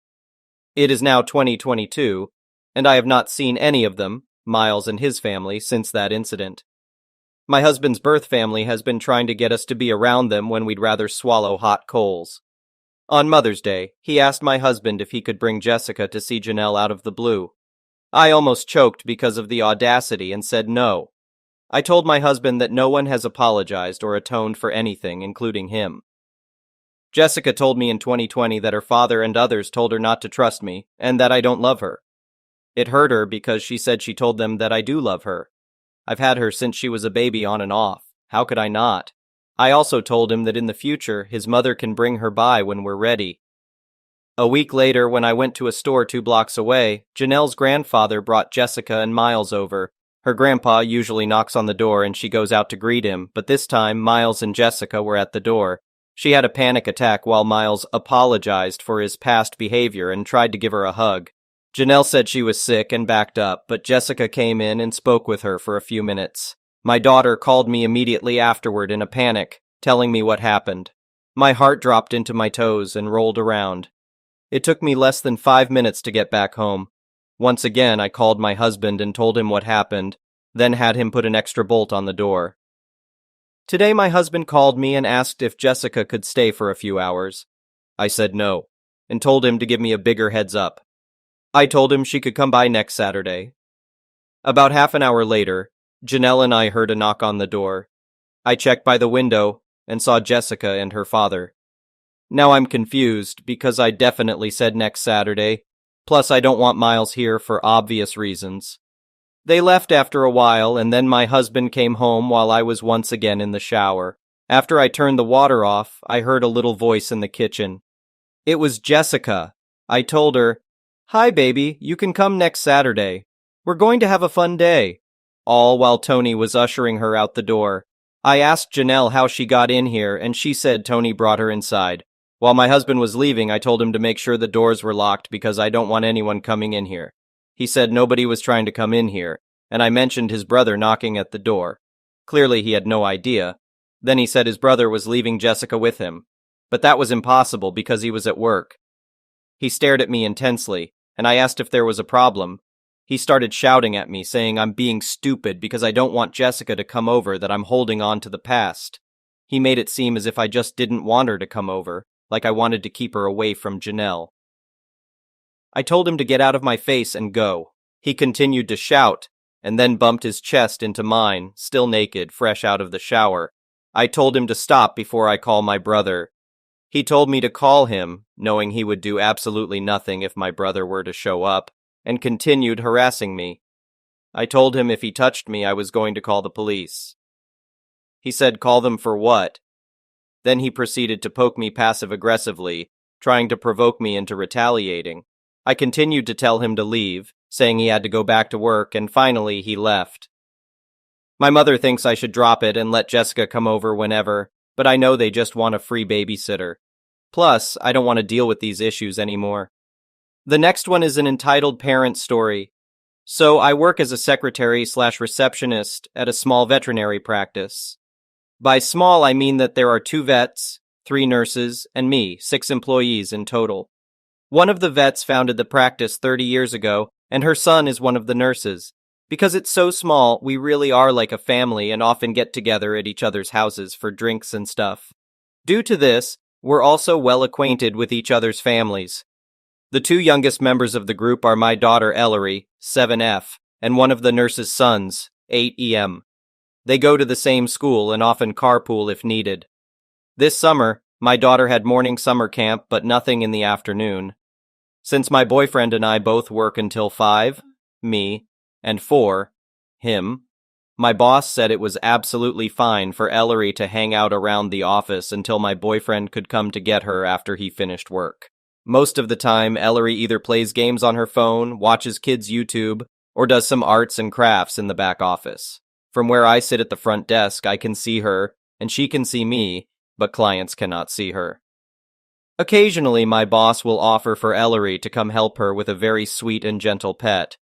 It is now 2022, and I have not seen any of them, Miles and his family, since that incident. My husband's birth family has been trying to get us to be around them when we'd rather swallow hot coals. On Mother's Day, he asked my husband if he could bring Jessica to see Janelle out of the blue. I almost choked because of the audacity and said no. I told my husband that no one has apologized or atoned for anything, including him. Jessica told me in 2020 that her father and others told her not to trust me, and that I don't love her. It hurt her because she said she told them that I do love her. I've had her since she was a baby on and off. How could I not? I also told him that in the future, his mother can bring her by when we're ready. A week later, when I went to a store 2 blocks away, Janelle's grandfather brought Jessica and Miles over. Her grandpa usually knocks on the door and she goes out to greet him, but this time Miles and Jessica were at the door. She had a panic attack while Miles apologized for his past behavior and tried to give her a hug. Janelle said she was sick and backed up, but Jessica came in and spoke with her for a few minutes. My daughter called me immediately afterward in a panic, telling me what happened. My heart dropped into my toes and rolled around. It took me less than 5 minutes to get back home. Once again, I called my husband and told him what happened, then had him put an extra bolt on the door. Today my husband called me and asked if Jessica could stay for a few hours. I said no, and told him to give me a bigger heads up. I told him she could come by next Saturday. About half an hour later, Janelle and I heard a knock on the door. I checked by the window and saw Jessica and her father. Now I'm confused because I definitely said next Saturday, plus I don't want Miles here for obvious reasons. They left after a while and then my husband came home while I was once again in the shower. After I turned the water off, I heard a little voice in the kitchen. It was Jessica. I told her, "Hi baby, you can come next Saturday. We're going to have a fun day." All while Tony was ushering her out the door. I asked Janelle how she got in here and she said Tony brought her inside. While my husband was leaving, I told him to make sure the doors were locked because I don't want anyone coming in here. He said nobody was trying to come in here, and I mentioned his brother knocking at the door. Clearly he had no idea. Then he said his brother was leaving Jessica with him. But that was impossible because he was at work. He stared at me intensely, and I asked if there was a problem. He started shouting at me, saying I'm being stupid because I don't want Jessica to come over, that I'm holding on to the past. He made it seem as if I just didn't want her to come over, like I wanted to keep her away from Janelle. I told him to get out of my face and go. He continued to shout, and then bumped his chest into mine, still naked, fresh out of the shower. I told him to stop before I call my brother. He told me to call him, knowing he would do absolutely nothing if my brother were to show up, and continued harassing me. I told him if he touched me, I was going to call the police. He said, "Call them for what?" Then he proceeded to poke me passive-aggressively, trying to provoke me into retaliating. I continued to tell him to leave, saying he had to go back to work, and finally he left. My mother thinks I should drop it and let Jessica come over whenever, but I know they just want a free babysitter. Plus, I don't want to deal with these issues anymore. The next one is an entitled parent story. So I work as a secretary/receptionist at a small veterinary practice. By small, I mean that there are 2 vets, 3 nurses, and me, 6 employees in total. One of the vets founded the practice 30 years ago, and her son is one of the nurses. Because it's so small, we really are like a family and often get together at each other's houses for drinks and stuff. Due to this, we're also well acquainted with each other's families. The 2 youngest members of the group are my daughter Ellery, 7F, and one of the nurse's sons, 8EM. They go to the same school and often carpool if needed. This summer, my daughter had morning summer camp, but nothing in the afternoon. Since my boyfriend and I both work until 5, me, and 4, him, my boss said it was absolutely fine for Ellery to hang out around the office until my boyfriend could come to get her after he finished work. Most of the time, Ellery either plays games on her phone, watches kids' YouTube, or does some arts and crafts in the back office. From where I sit at the front desk, I can see her, and she can see me, but clients cannot see her. Occasionally, my boss will offer for Ellery to come help her with a very sweet and gentle pet.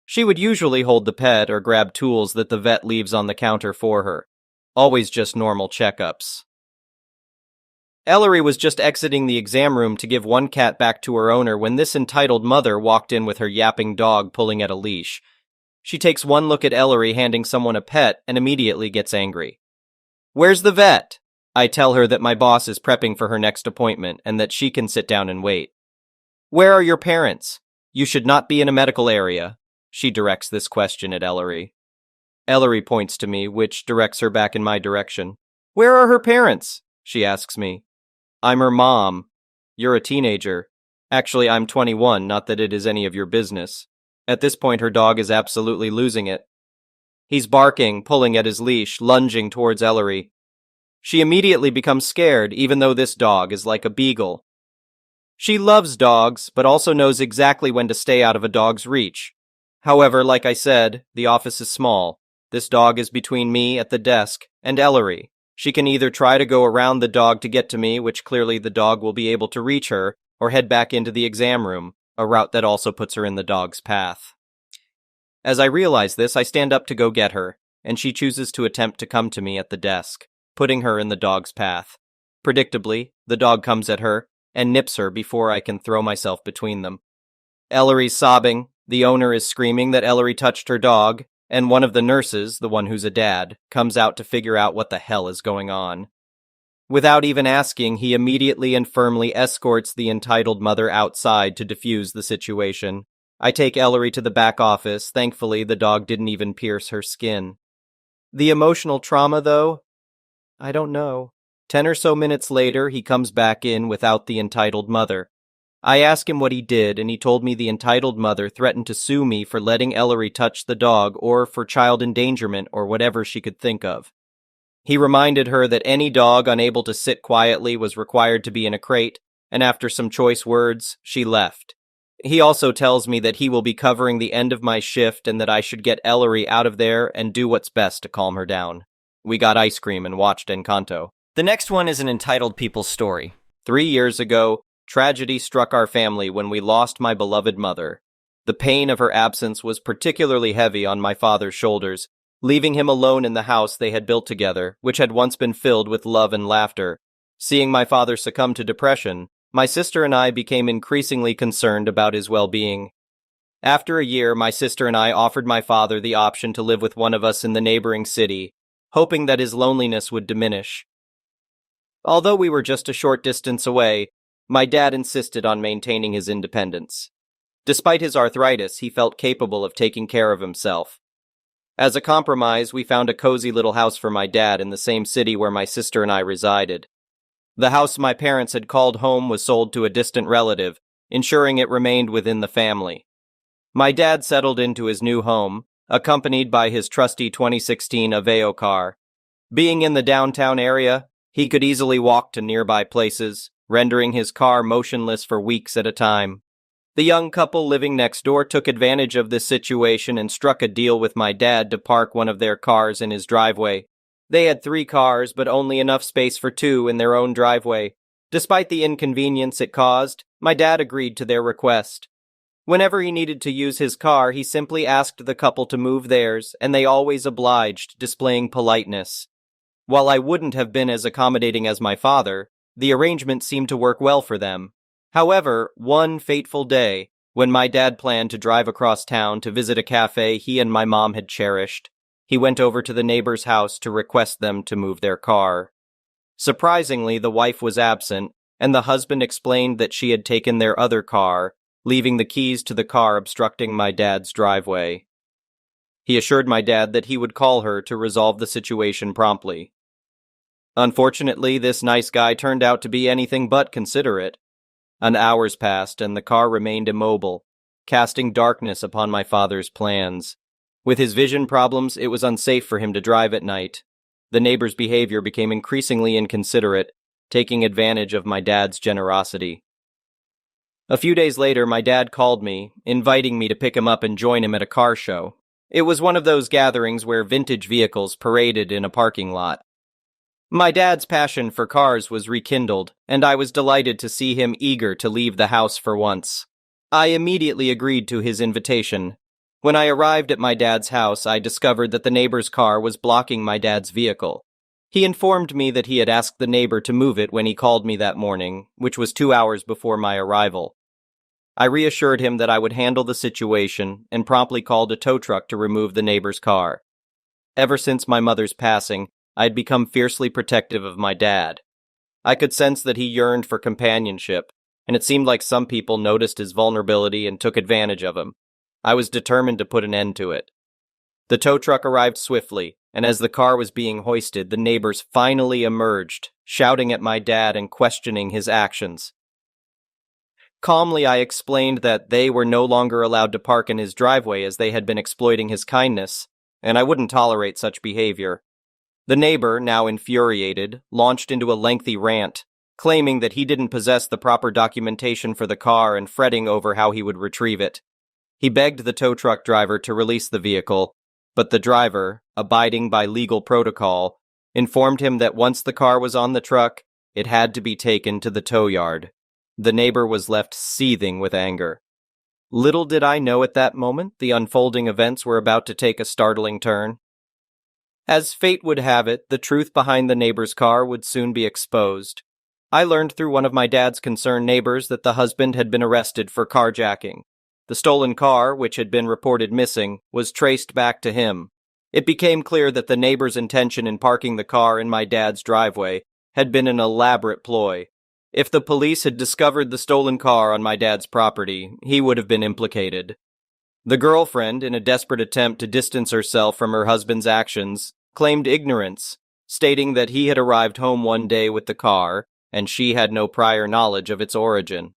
She would usually hold the pet or grab tools that the vet leaves on the counter for her. Always just normal checkups. Ellery was just exiting the exam room to give one cat back to her owner when this entitled mother walked in with her yapping dog pulling at a leash. She takes one look at Ellery handing someone a pet and immediately gets angry. "Where's the vet?" I tell her that my boss is prepping for her next appointment and that she can sit down and wait. "Where are your parents? You should not be in a medical area." She directs this question at Ellery. Ellery points to me, which directs her back in my direction. "Where are her parents?" she asks me. I'm her mom. You're a teenager. Actually, I'm 21, not that it is any of your business. At this point, her dog is absolutely losing it. He's barking, pulling at his leash, lunging towards Ellery. She immediately becomes scared, even though this dog is like a beagle. She loves dogs, but also knows exactly when to stay out of a dog's reach. However, like I said, the office is small. This dog is between me at the desk and Ellery. She can either try to go around the dog to get to me, which clearly the dog will be able to reach her, or head back into the exam room, a route that also puts her in the dog's path. As I realize this, I stand up to go get her, and she chooses to attempt to come to me at the desk, putting her in the dog's path. Predictably, the dog comes at her and nips her before I can throw myself between them. Ellery's sobbing, the owner is screaming that Ellery touched her dog, and one of the nurses, the one who's a dad, comes out to figure out what the hell is going on. Without even asking, he immediately and firmly escorts the entitled mother outside to defuse the situation. I take Ellery to the back office. Thankfully, the dog didn't even pierce her skin. The emotional trauma, though? I don't know. 10 or so minutes later, he comes back in without the entitled mother. I ask him what he did, and he told me the entitled mother threatened to sue me for letting Ellery touch the dog or for child endangerment or whatever she could think of. He reminded her that any dog unable to sit quietly was required to be in a crate, and after some choice words, she left. He also tells me that he will be covering the end of my shift and that I should get Ellery out of there and do what's best to calm her down. We got ice cream and watched Encanto. The next one is an entitled people story. 3 years ago, tragedy struck our family when we lost my beloved mother. The pain of her absence was particularly heavy on my father's shoulders, leaving him alone in the house they had built together, which had once been filled with love and laughter. Seeing my father succumb to depression, my sister and I became increasingly concerned about his well-being. After a year, my sister and I offered my father the option to live with one of us in the neighboring city, hoping that his loneliness would diminish. Although we were just a short distance away, my dad insisted on maintaining his independence. Despite his arthritis, he felt capable of taking care of himself. As a compromise, we found a cozy little house for my dad in the same city where my sister and I resided. The house my parents had called home was sold to a distant relative, ensuring it remained within the family. My dad settled into his new home, accompanied by his trusty 2016 Aveo car. Being in the downtown area, he could easily walk to nearby places, rendering his car motionless for weeks at a time. The young couple living next door took advantage of this situation and struck a deal with my dad to park one of their cars in his driveway. They had 3 cars, but only enough space for 2 in their own driveway. Despite the inconvenience it caused, my dad agreed to their request. Whenever he needed to use his car, he simply asked the couple to move theirs, and they always obliged, displaying politeness. While I wouldn't have been as accommodating as my father, the arrangement seemed to work well for them. However, one fateful day, when my dad planned to drive across town to visit a cafe he and my mom had cherished, he went over to the neighbor's house to request them to move their car. Surprisingly, the wife was absent, and the husband explained that she had taken their other car, leaving the keys to the car obstructing my dad's driveway. He assured my dad that he would call her to resolve the situation promptly. Unfortunately, this nice guy turned out to be anything but considerate. An hours passed, and the car remained immobile, casting darkness upon my father's plans. With his vision problems, it was unsafe for him to drive at night. The neighbor's behavior became increasingly inconsiderate, taking advantage of my dad's generosity. A few days later, my dad called me, inviting me to pick him up and join him at a car show. It was one of those gatherings where vintage vehicles paraded in a parking lot. My dad's passion for cars was rekindled, and I was delighted to see him eager to leave the house for once. I immediately agreed to his invitation. When I arrived at my dad's house, I discovered that the neighbor's car was blocking my dad's vehicle. He informed me that he had asked the neighbor to move it when he called me that morning, which was 2 hours before my arrival. I reassured him that I would handle the situation and promptly called a tow truck to remove the neighbor's car. Ever since my mother's passing, I had become fiercely protective of my dad. I could sense that he yearned for companionship, and it seemed like some people noticed his vulnerability and took advantage of him. I was determined to put an end to it. The tow truck arrived swiftly, and as the car was being hoisted, the neighbors finally emerged, shouting at my dad and questioning his actions. Calmly, I explained that they were no longer allowed to park in his driveway as they had been exploiting his kindness, and I wouldn't tolerate such behavior. The neighbor, now infuriated, launched into a lengthy rant, claiming that he didn't possess the proper documentation for the car and fretting over how he would retrieve it. He begged the tow truck driver to release the vehicle, but the driver, abiding by legal protocol, informed him that once the car was on the truck, it had to be taken to the tow yard. The neighbor was left seething with anger. Little did I know at that moment the unfolding events were about to take a startling turn. As fate would have it, the truth behind the neighbor's car would soon be exposed. I learned through one of my dad's concerned neighbors that the husband had been arrested for carjacking. The stolen car, which had been reported missing, was traced back to him. It became clear that the neighbor's intention in parking the car in my dad's driveway had been an elaborate ploy. If the police had discovered the stolen car on my dad's property, he would have been implicated. The girlfriend, in a desperate attempt to distance herself from her husband's actions, claimed ignorance, stating that he had arrived home one day with the car, and she had no prior knowledge of its origin.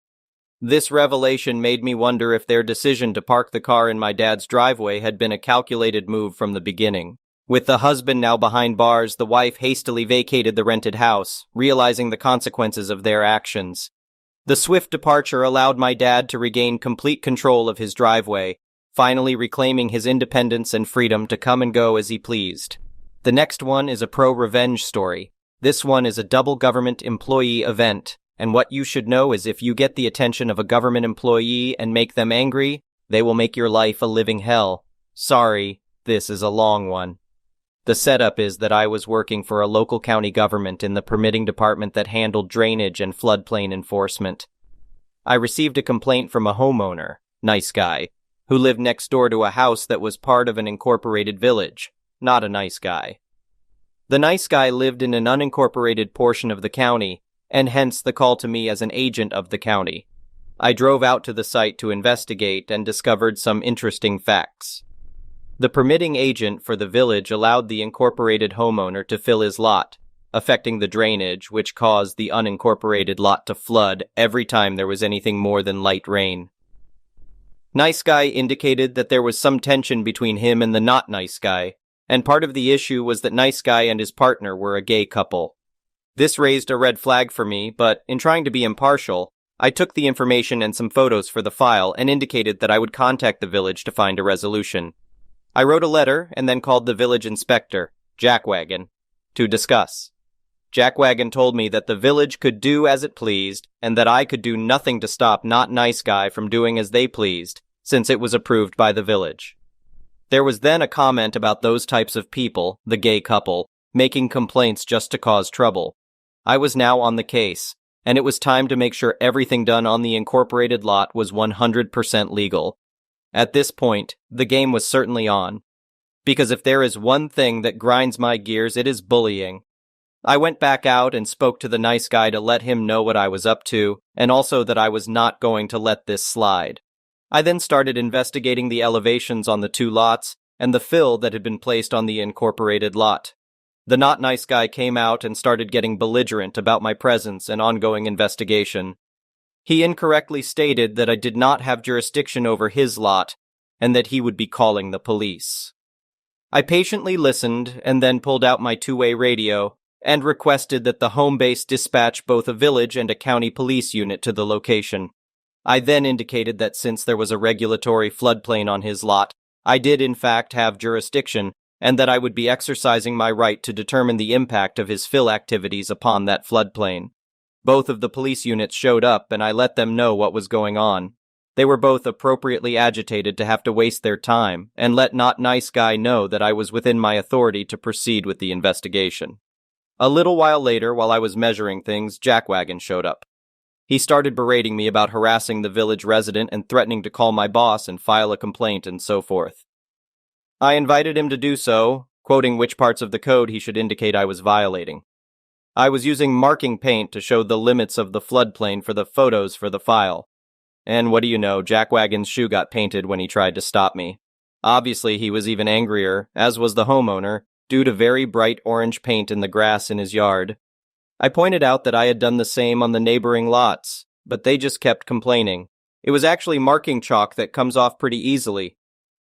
This revelation made me wonder if their decision to park the car in my dad's driveway had been a calculated move from the beginning. With the husband now behind bars, the wife hastily vacated the rented house, realizing the consequences of their actions. The swift departure allowed my dad to regain complete control of his driveway, finally reclaiming his independence and freedom to come and go as he pleased. The next one is a pro-revenge story. This one is a double government employee event, and what you should know is if you get the attention of a government employee and make them angry, they will make your life a living hell. Sorry, this is a long one. The setup is that I was working for a local county government in the permitting department that handled drainage and floodplain enforcement. I received a complaint from a homeowner, nice guy, who lived next door to a house that was part of an incorporated village, not a nice guy. The nice guy lived in an unincorporated portion of the county, and hence the call to me as an agent of the county. I drove out to the site to investigate and discovered some interesting facts. The permitting agent for the village allowed the incorporated homeowner to fill his lot, affecting the drainage, which caused the unincorporated lot to flood every time there was anything more than light rain. Nice guy indicated that there was some tension between him and the not nice guy, and part of the issue was that nice guy and his partner were a gay couple. This raised a red flag for me, but in trying to be impartial, I took the information and some photos for the file and indicated that I would contact the village to find a resolution. I wrote a letter and then called the village inspector, Jackwagon, to discuss. Jackwagon told me that the village could do as it pleased and that I could do nothing to stop not nice guy from doing as they pleased, since it was approved by the village. There was then a comment about those types of people, the gay couple, making complaints just to cause trouble. I was now on the case, and it was time to make sure everything done on the incorporated lot was 100% legal. At this point, the game was certainly on. Because if there is one thing that grinds my gears, it is bullying. I went back out and spoke to the nice guy to let him know what I was up to, and also that I was not going to let this slide. I then started investigating the elevations on the two lots and the fill that had been placed on the incorporated lot. The not nice guy came out and started getting belligerent about my presence and ongoing investigation. He incorrectly stated that I did not have jurisdiction over his lot and that he would be calling the police. I patiently listened and then pulled out my two-way radio and requested that the home base dispatch both a village and a county police unit to the location. I then indicated that since there was a regulatory floodplain on his lot, I did in fact have jurisdiction and that I would be exercising my right to determine the impact of his fill activities upon that floodplain. Both of the police units showed up and I let them know what was going on. They were both appropriately agitated to have to waste their time and let not nice guy know that I was within my authority to proceed with the investigation. A little while later, while I was measuring things, Jackwagon showed up. He started berating me about harassing the village resident and threatening to call my boss and file a complaint and so forth. I invited him to do so, quoting which parts of the code he should indicate I was violating. I was using marking paint to show the limits of the floodplain for the photos for the file. And what do you know, Jackwagon's shoe got painted when he tried to stop me. Obviously, he was even angrier, as was the homeowner, due to very bright orange paint in the grass in his yard. I pointed out that I had done the same on the neighboring lots, but they just kept complaining. It was actually marking chalk that comes off pretty easily.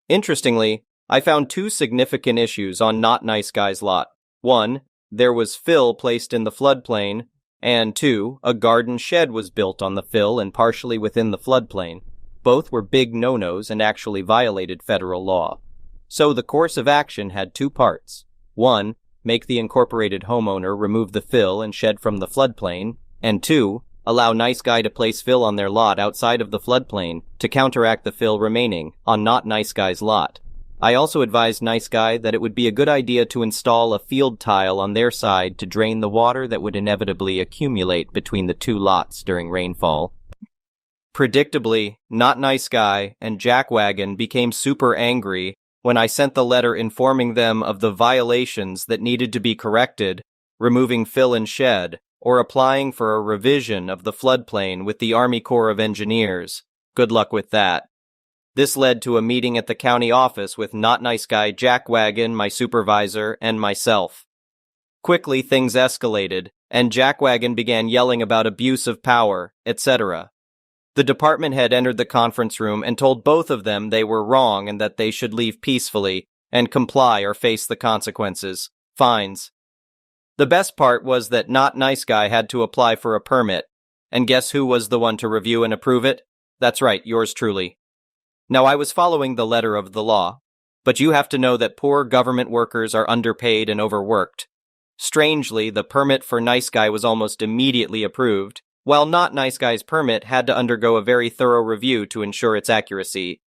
Interestingly, I found two significant issues on Not Nice Guy's lot. One, there was fill placed in the floodplain, and two, a garden shed was built on the fill and partially within the floodplain. Both were big no-nos and actually violated federal law. So the course of action had two parts. One, make the incorporated homeowner remove the fill and shed from the floodplain, and two, allow Nice Guy to place fill on their lot outside of the floodplain to counteract the fill remaining on Not Nice Guy's lot. I also advised Nice Guy that it would be a good idea to install a field tile on their side to drain the water that would inevitably accumulate between the two lots during rainfall. Predictably, Not Nice Guy and Jackwagon became super angry when I sent the letter informing them of the violations that needed to be corrected, removing fill and shed, or applying for a revision of the floodplain with the Army Corps of Engineers. Good luck with that. This led to a meeting at the county office with Not Nice Guy, Jackwagon, my supervisor, and myself. Quickly, things escalated, and Jackwagon began yelling about abuse of power, etc. The department head entered the conference room and told both of them they were wrong and that they should leave peacefully and comply or face the consequences, fines. The best part was that Not Nice Guy had to apply for a permit, and guess who was the one to review and approve it? That's right, yours truly. Now, I was following the letter of the law, but you have to know that poor government workers are underpaid and overworked. Strangely, the permit for Nice Guy was almost immediately approved, while Not Nice Guy's permit had to undergo a very thorough review to ensure its accuracy.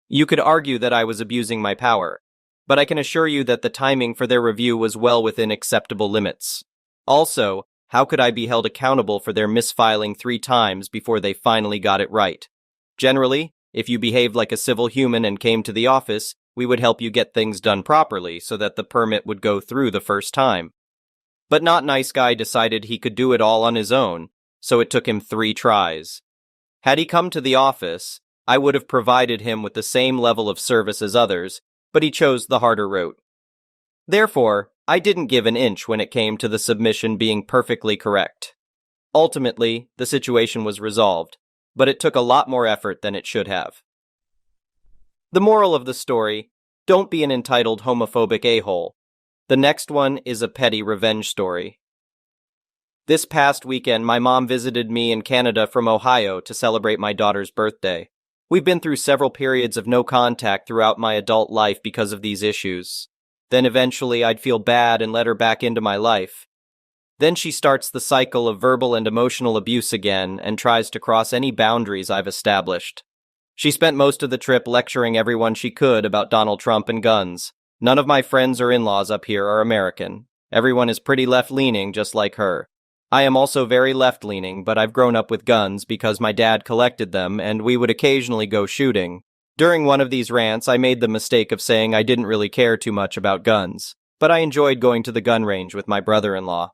You could argue that I was abusing my power, but I can assure you that the timing for their review was well within acceptable limits. Also, how could I be held accountable for their misfiling 3 times before they finally got it right? Generally, if you behaved like a civil human and came to the office, we would help you get things done properly so that the permit would go through the first time. But Not Nice Guy decided he could do it all on his own, so it took him 3 tries. Had he come to the office, I would have provided him with the same level of service as others, but he chose the harder route. Therefore, I didn't give an inch when it came to the submission being perfectly correct. Ultimately, the situation was resolved, but it took a lot more effort than it should have. The moral of the story: don't be an entitled homophobic a-hole. The next one is a petty revenge story. This past weekend, my mom visited me in Canada from Ohio to celebrate my daughter's birthday. We've been through several periods of no contact throughout my adult life because of these issues. Then eventually I'd feel bad and let her back into my life. Then she starts the cycle of verbal and emotional abuse again and tries to cross any boundaries I've established. She spent most of the trip lecturing everyone she could about Donald Trump and guns. None of my friends or in-laws up here are American. Everyone is pretty left-leaning, just like her. I am also very left-leaning, but I've grown up with guns because my dad collected them and we would occasionally go shooting. During one of these rants, I made the mistake of saying I didn't really care too much about guns, but I enjoyed going to the gun range with my brother-in-law.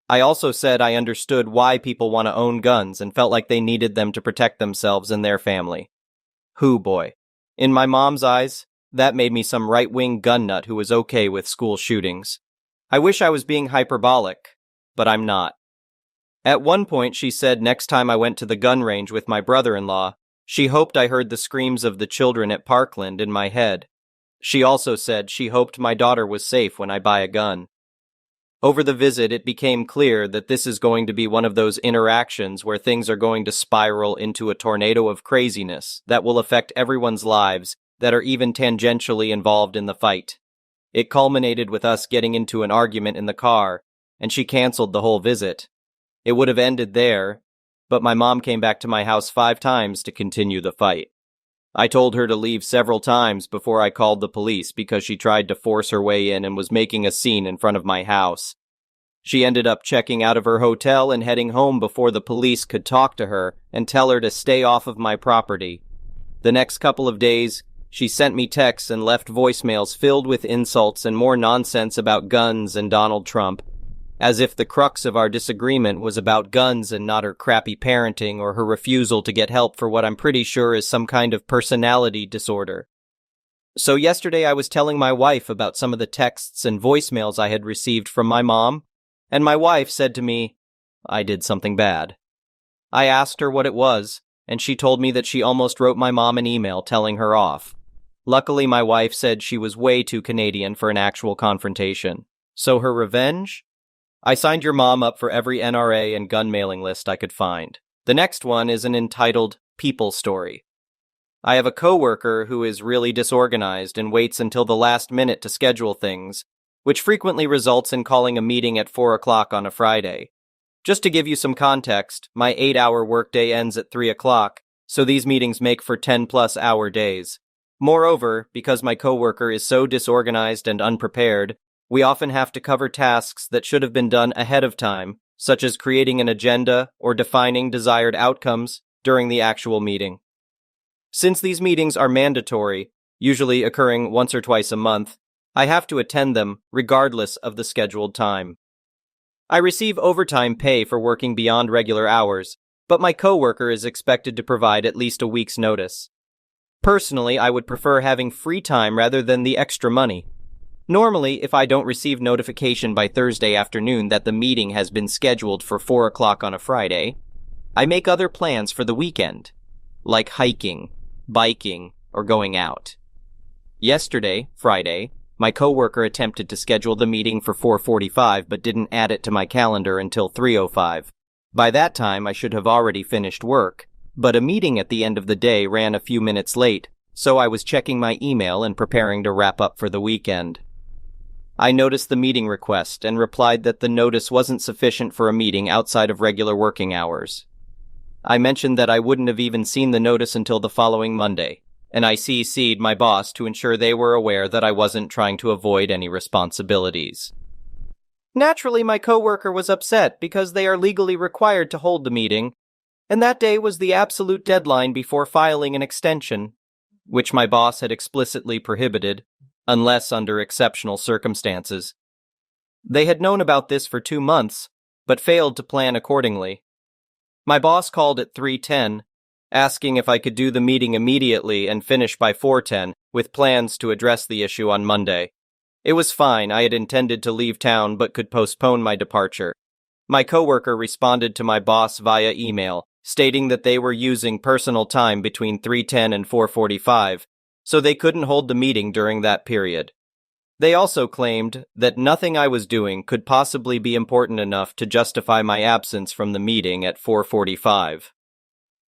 I also said I understood why people want to own guns and felt like they needed them to protect themselves and their family. Hoo boy. In my mom's eyes, that made me some right-wing gun nut who was okay with school shootings. I wish I was being hyperbolic, but I'm not. At one point, she said next time I went to the gun range with my brother-in-law, she hoped I heard the screams of the children at Parkland in my head. She also said she hoped my daughter was safe when I buy a gun. Over the visit, it became clear that this is going to be one of those interactions where things are going to spiral into a tornado of craziness that will affect everyone's lives that are even tangentially involved in the fight. It culminated with us getting into an argument in the car, and she canceled the whole visit. It would have ended there, but my mom came back to my house 5 times to continue the fight. I told her to leave several times before I called the police because she tried to force her way in and was making a scene in front of my house. She ended up checking out of her hotel and heading home before the police could talk to her and tell her to stay off of my property. The next couple of days, she sent me texts and left voicemails filled with insults and more nonsense about guns and Donald Trump, as if the crux of our disagreement was about guns and not her crappy parenting or her refusal to get help for what I'm pretty sure is some kind of personality disorder. So yesterday I was telling my wife about some of the texts and voicemails I had received from my mom, and my wife said to me, I did something bad. I asked her what it was, and she told me that she almost wrote my mom an email telling her off. Luckily, my wife said she was way too Canadian for an actual confrontation. So her revenge? I signed your mom up for every NRA and gun mailing list I could find. The next one is an entitled People story. I have a coworker who is really disorganized and waits until the last minute to schedule things, which frequently results in calling a meeting at 4 o'clock on a Friday. Just to give you some context, my 8-hour workday ends at 3 o'clock, so these meetings make for 10-plus hour days. Moreover, because my coworker is so disorganized and unprepared, we often have to cover tasks that should have been done ahead of time, such as creating an agenda or defining desired outcomes during the actual meeting. Since these meetings are mandatory, usually occurring once or twice a month, I have to attend them regardless of the scheduled time. I receive overtime pay for working beyond regular hours, but my coworker is expected to provide at least a week's notice. Personally, I would prefer having free time rather than the extra money. Normally, if I don't receive notification by Thursday afternoon that the meeting has been scheduled for 4 o'clock on a Friday, I make other plans for the weekend, like hiking, biking, or going out. Yesterday, Friday, my coworker attempted to schedule the meeting for 4:45 but didn't add it to my calendar until 3:05. By that time, I should have already finished work, but a meeting at the end of the day ran a few minutes late, so I was checking my email and preparing to wrap up for the weekend. I noticed the meeting request and replied that the notice wasn't sufficient for a meeting outside of regular working hours. I mentioned that I wouldn't have even seen the notice until the following Monday, and I CC'd my boss to ensure they were aware that I wasn't trying to avoid any responsibilities. Naturally, my coworker was upset because they are legally required to hold the meeting, and that day was the absolute deadline before filing an extension, which my boss had explicitly prohibited, unless under exceptional circumstances. They had known about this for 2 months, but failed to plan accordingly. My boss called at 3:10, asking if I could do the meeting immediately and finish by 4:10, with plans to address the issue on Monday. It was fine, I had intended to leave town but could postpone my departure. My coworker responded to my boss via email, stating that they were using personal time between 3:10 and 4:45, so they couldn't hold the meeting during that period. They also claimed that nothing I was doing could possibly be important enough to justify my absence from the meeting at 4:45.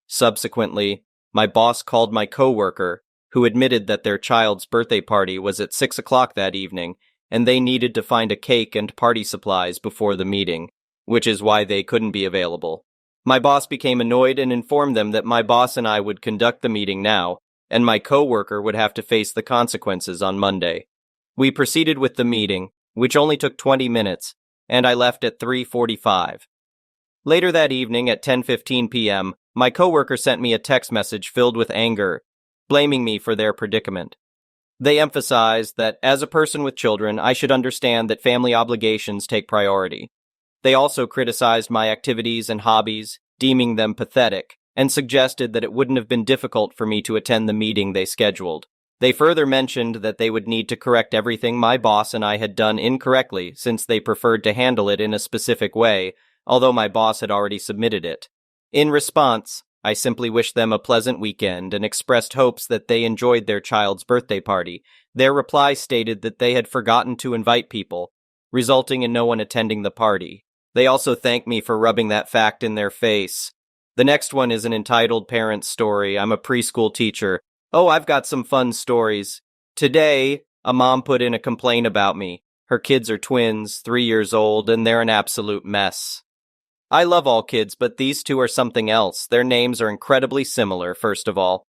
Subsequently, my boss called my coworker, who admitted that their child's birthday party was at 6 o'clock that evening, and they needed to find a cake and party supplies before the meeting, which is why they couldn't be available. My boss became annoyed and informed them that my boss and I would conduct the meeting now, and my coworker would have to face the consequences on Monday. We proceeded with the meeting, which only took 20 minutes, and I left at 3:45. Later that evening at 10:15 p.m., my coworker sent me a text message filled with anger, blaming me for their predicament. They emphasized that as a person with children, I should understand that family obligations take priority. They also criticized my activities and hobbies, deeming them pathetic, and suggested that it wouldn't have been difficult for me to attend the meeting they scheduled. They further mentioned that they would need to correct everything my boss and I had done incorrectly since they preferred to handle it in a specific way, although my boss had already submitted it. In response, I simply wished them a pleasant weekend and expressed hopes that they enjoyed their child's birthday party. Their reply stated that they had forgotten to invite people, resulting in no one attending the party. They also thanked me for rubbing that fact in their face. The next one is an entitled parent story. I'm a preschool teacher. Oh, I've got some fun stories. Today, a mom put in a complaint about me. Her kids are twins, 3 years old, and they're an absolute mess. I love all kids, but these two are something else. Their names are incredibly similar, first of all.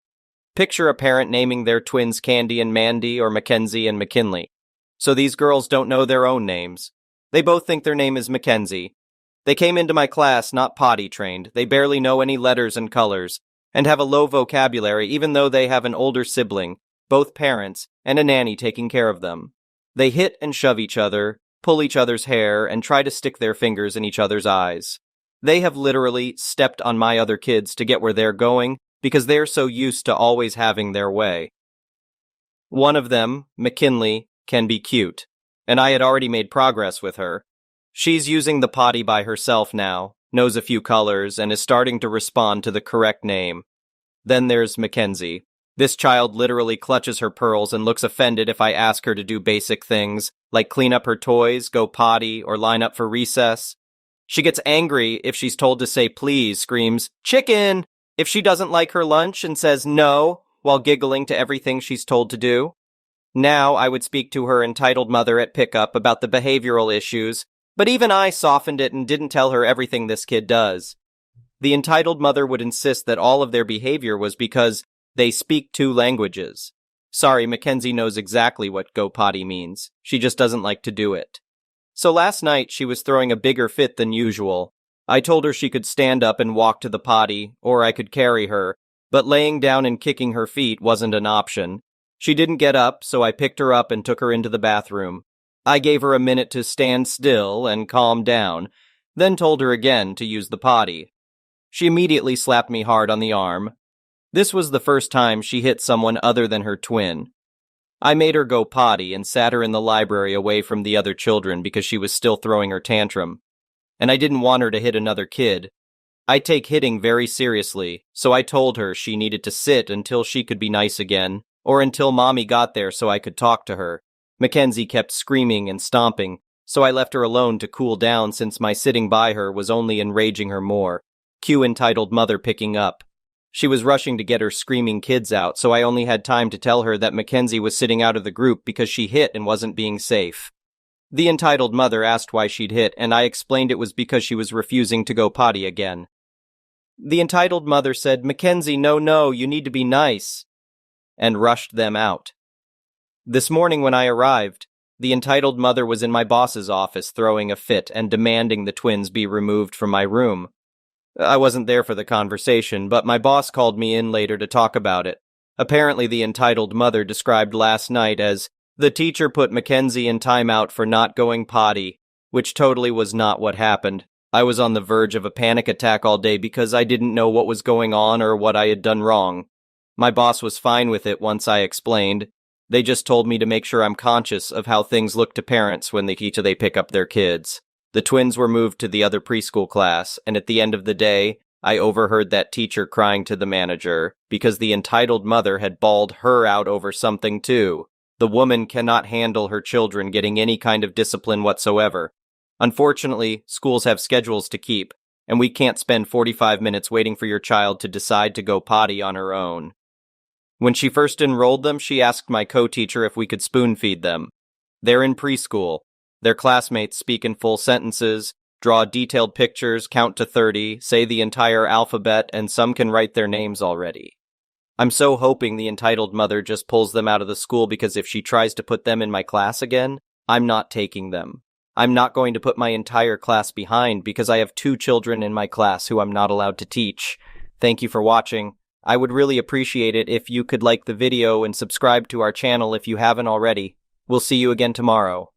Picture a parent naming their twins Candy and Mandy or Mackenzie and McKinley. So these girls don't know their own names. They both think their name is Mackenzie. They came into my class not potty trained. They barely know any letters and colors, and have a low vocabulary even though they have an older sibling, both parents, and a nanny taking care of them. They hit and shove each other, pull each other's hair, and try to stick their fingers in each other's eyes. They have literally stepped on my other kids to get where they're going because they're so used to always having their way. One of them, McKinley, can be cute, and I had already made progress with her. She's using the potty by herself now, knows a few colors, and is starting to respond to the correct name. Then there's Mackenzie. This child literally clutches her pearls and looks offended if I ask her to do basic things, like clean up her toys, go potty, or line up for recess. She gets angry if she's told to say please, screams, "Chicken!" if she doesn't like her lunch and says no, while giggling to everything she's told to do. Now I would speak to her entitled mother at pickup about the behavioral issues, but even I softened it and didn't tell her everything this kid does. The entitled mother would insist that all of their behavior was because they speak two languages. Sorry, Mackenzie knows exactly what go potty means. She just doesn't like to do it. So last night she was throwing a bigger fit than usual. I told her she could stand up and walk to the potty, or I could carry her, but laying down and kicking her feet wasn't an option. She didn't get up, so I picked her up and took her into the bathroom. I gave her a minute to stand still and calm down, then told her again to use the potty. She immediately slapped me hard on the arm. This was the first time she hit someone other than her twin. I made her go potty and sat her in the library away from the other children because she was still throwing her tantrum. And I didn't want her to hit another kid. I take hitting very seriously, so I told her she needed to sit until she could be nice again, or until Mommy got there so I could talk to her. Mackenzie kept screaming and stomping, so I left her alone to cool down since my sitting by her was only enraging her more. Cue entitled mother picking up. She was rushing to get her screaming kids out, so I only had time to tell her that Mackenzie was sitting out of the group because she hit and wasn't being safe. The entitled mother asked why she'd hit, and I explained it was because she was refusing to go potty again. The entitled mother said, "Mackenzie, no, you need to be nice," and rushed them out. This morning when I arrived, the entitled mother was in my boss's office throwing a fit and demanding the twins be removed from my room. I wasn't there for the conversation, but my boss called me in later to talk about it. Apparently the entitled mother described last night as, "The teacher put Mackenzie in timeout for not going potty," which totally was not what happened. I was on the verge of a panic attack all day because I didn't know what was going on or what I had done wrong. My boss was fine with it once I explained. They just told me to make sure I'm conscious of how things look to parents when they pick up their kids. The twins were moved to the other preschool class, and at the end of the day, I overheard that teacher crying to the manager because the entitled mother had bawled her out over something too. The woman cannot handle her children getting any kind of discipline whatsoever. Unfortunately, schools have schedules to keep, and we can't spend 45 minutes waiting for your child to decide to go potty on her own. When she first enrolled them, she asked my co-teacher if we could spoon feed them. They're in preschool. Their classmates speak in full sentences, draw detailed pictures, count to 30, say the entire alphabet, and some can write their names already. I'm so hoping the entitled mother just pulls them out of the school because if she tries to put them in my class again, I'm not taking them. I'm not going to put my entire class behind because I have 2 children in my class who I'm not allowed to teach. Thank you for watching. I would really appreciate it if you could like the video and subscribe to our channel if you haven't already. We'll see you again tomorrow.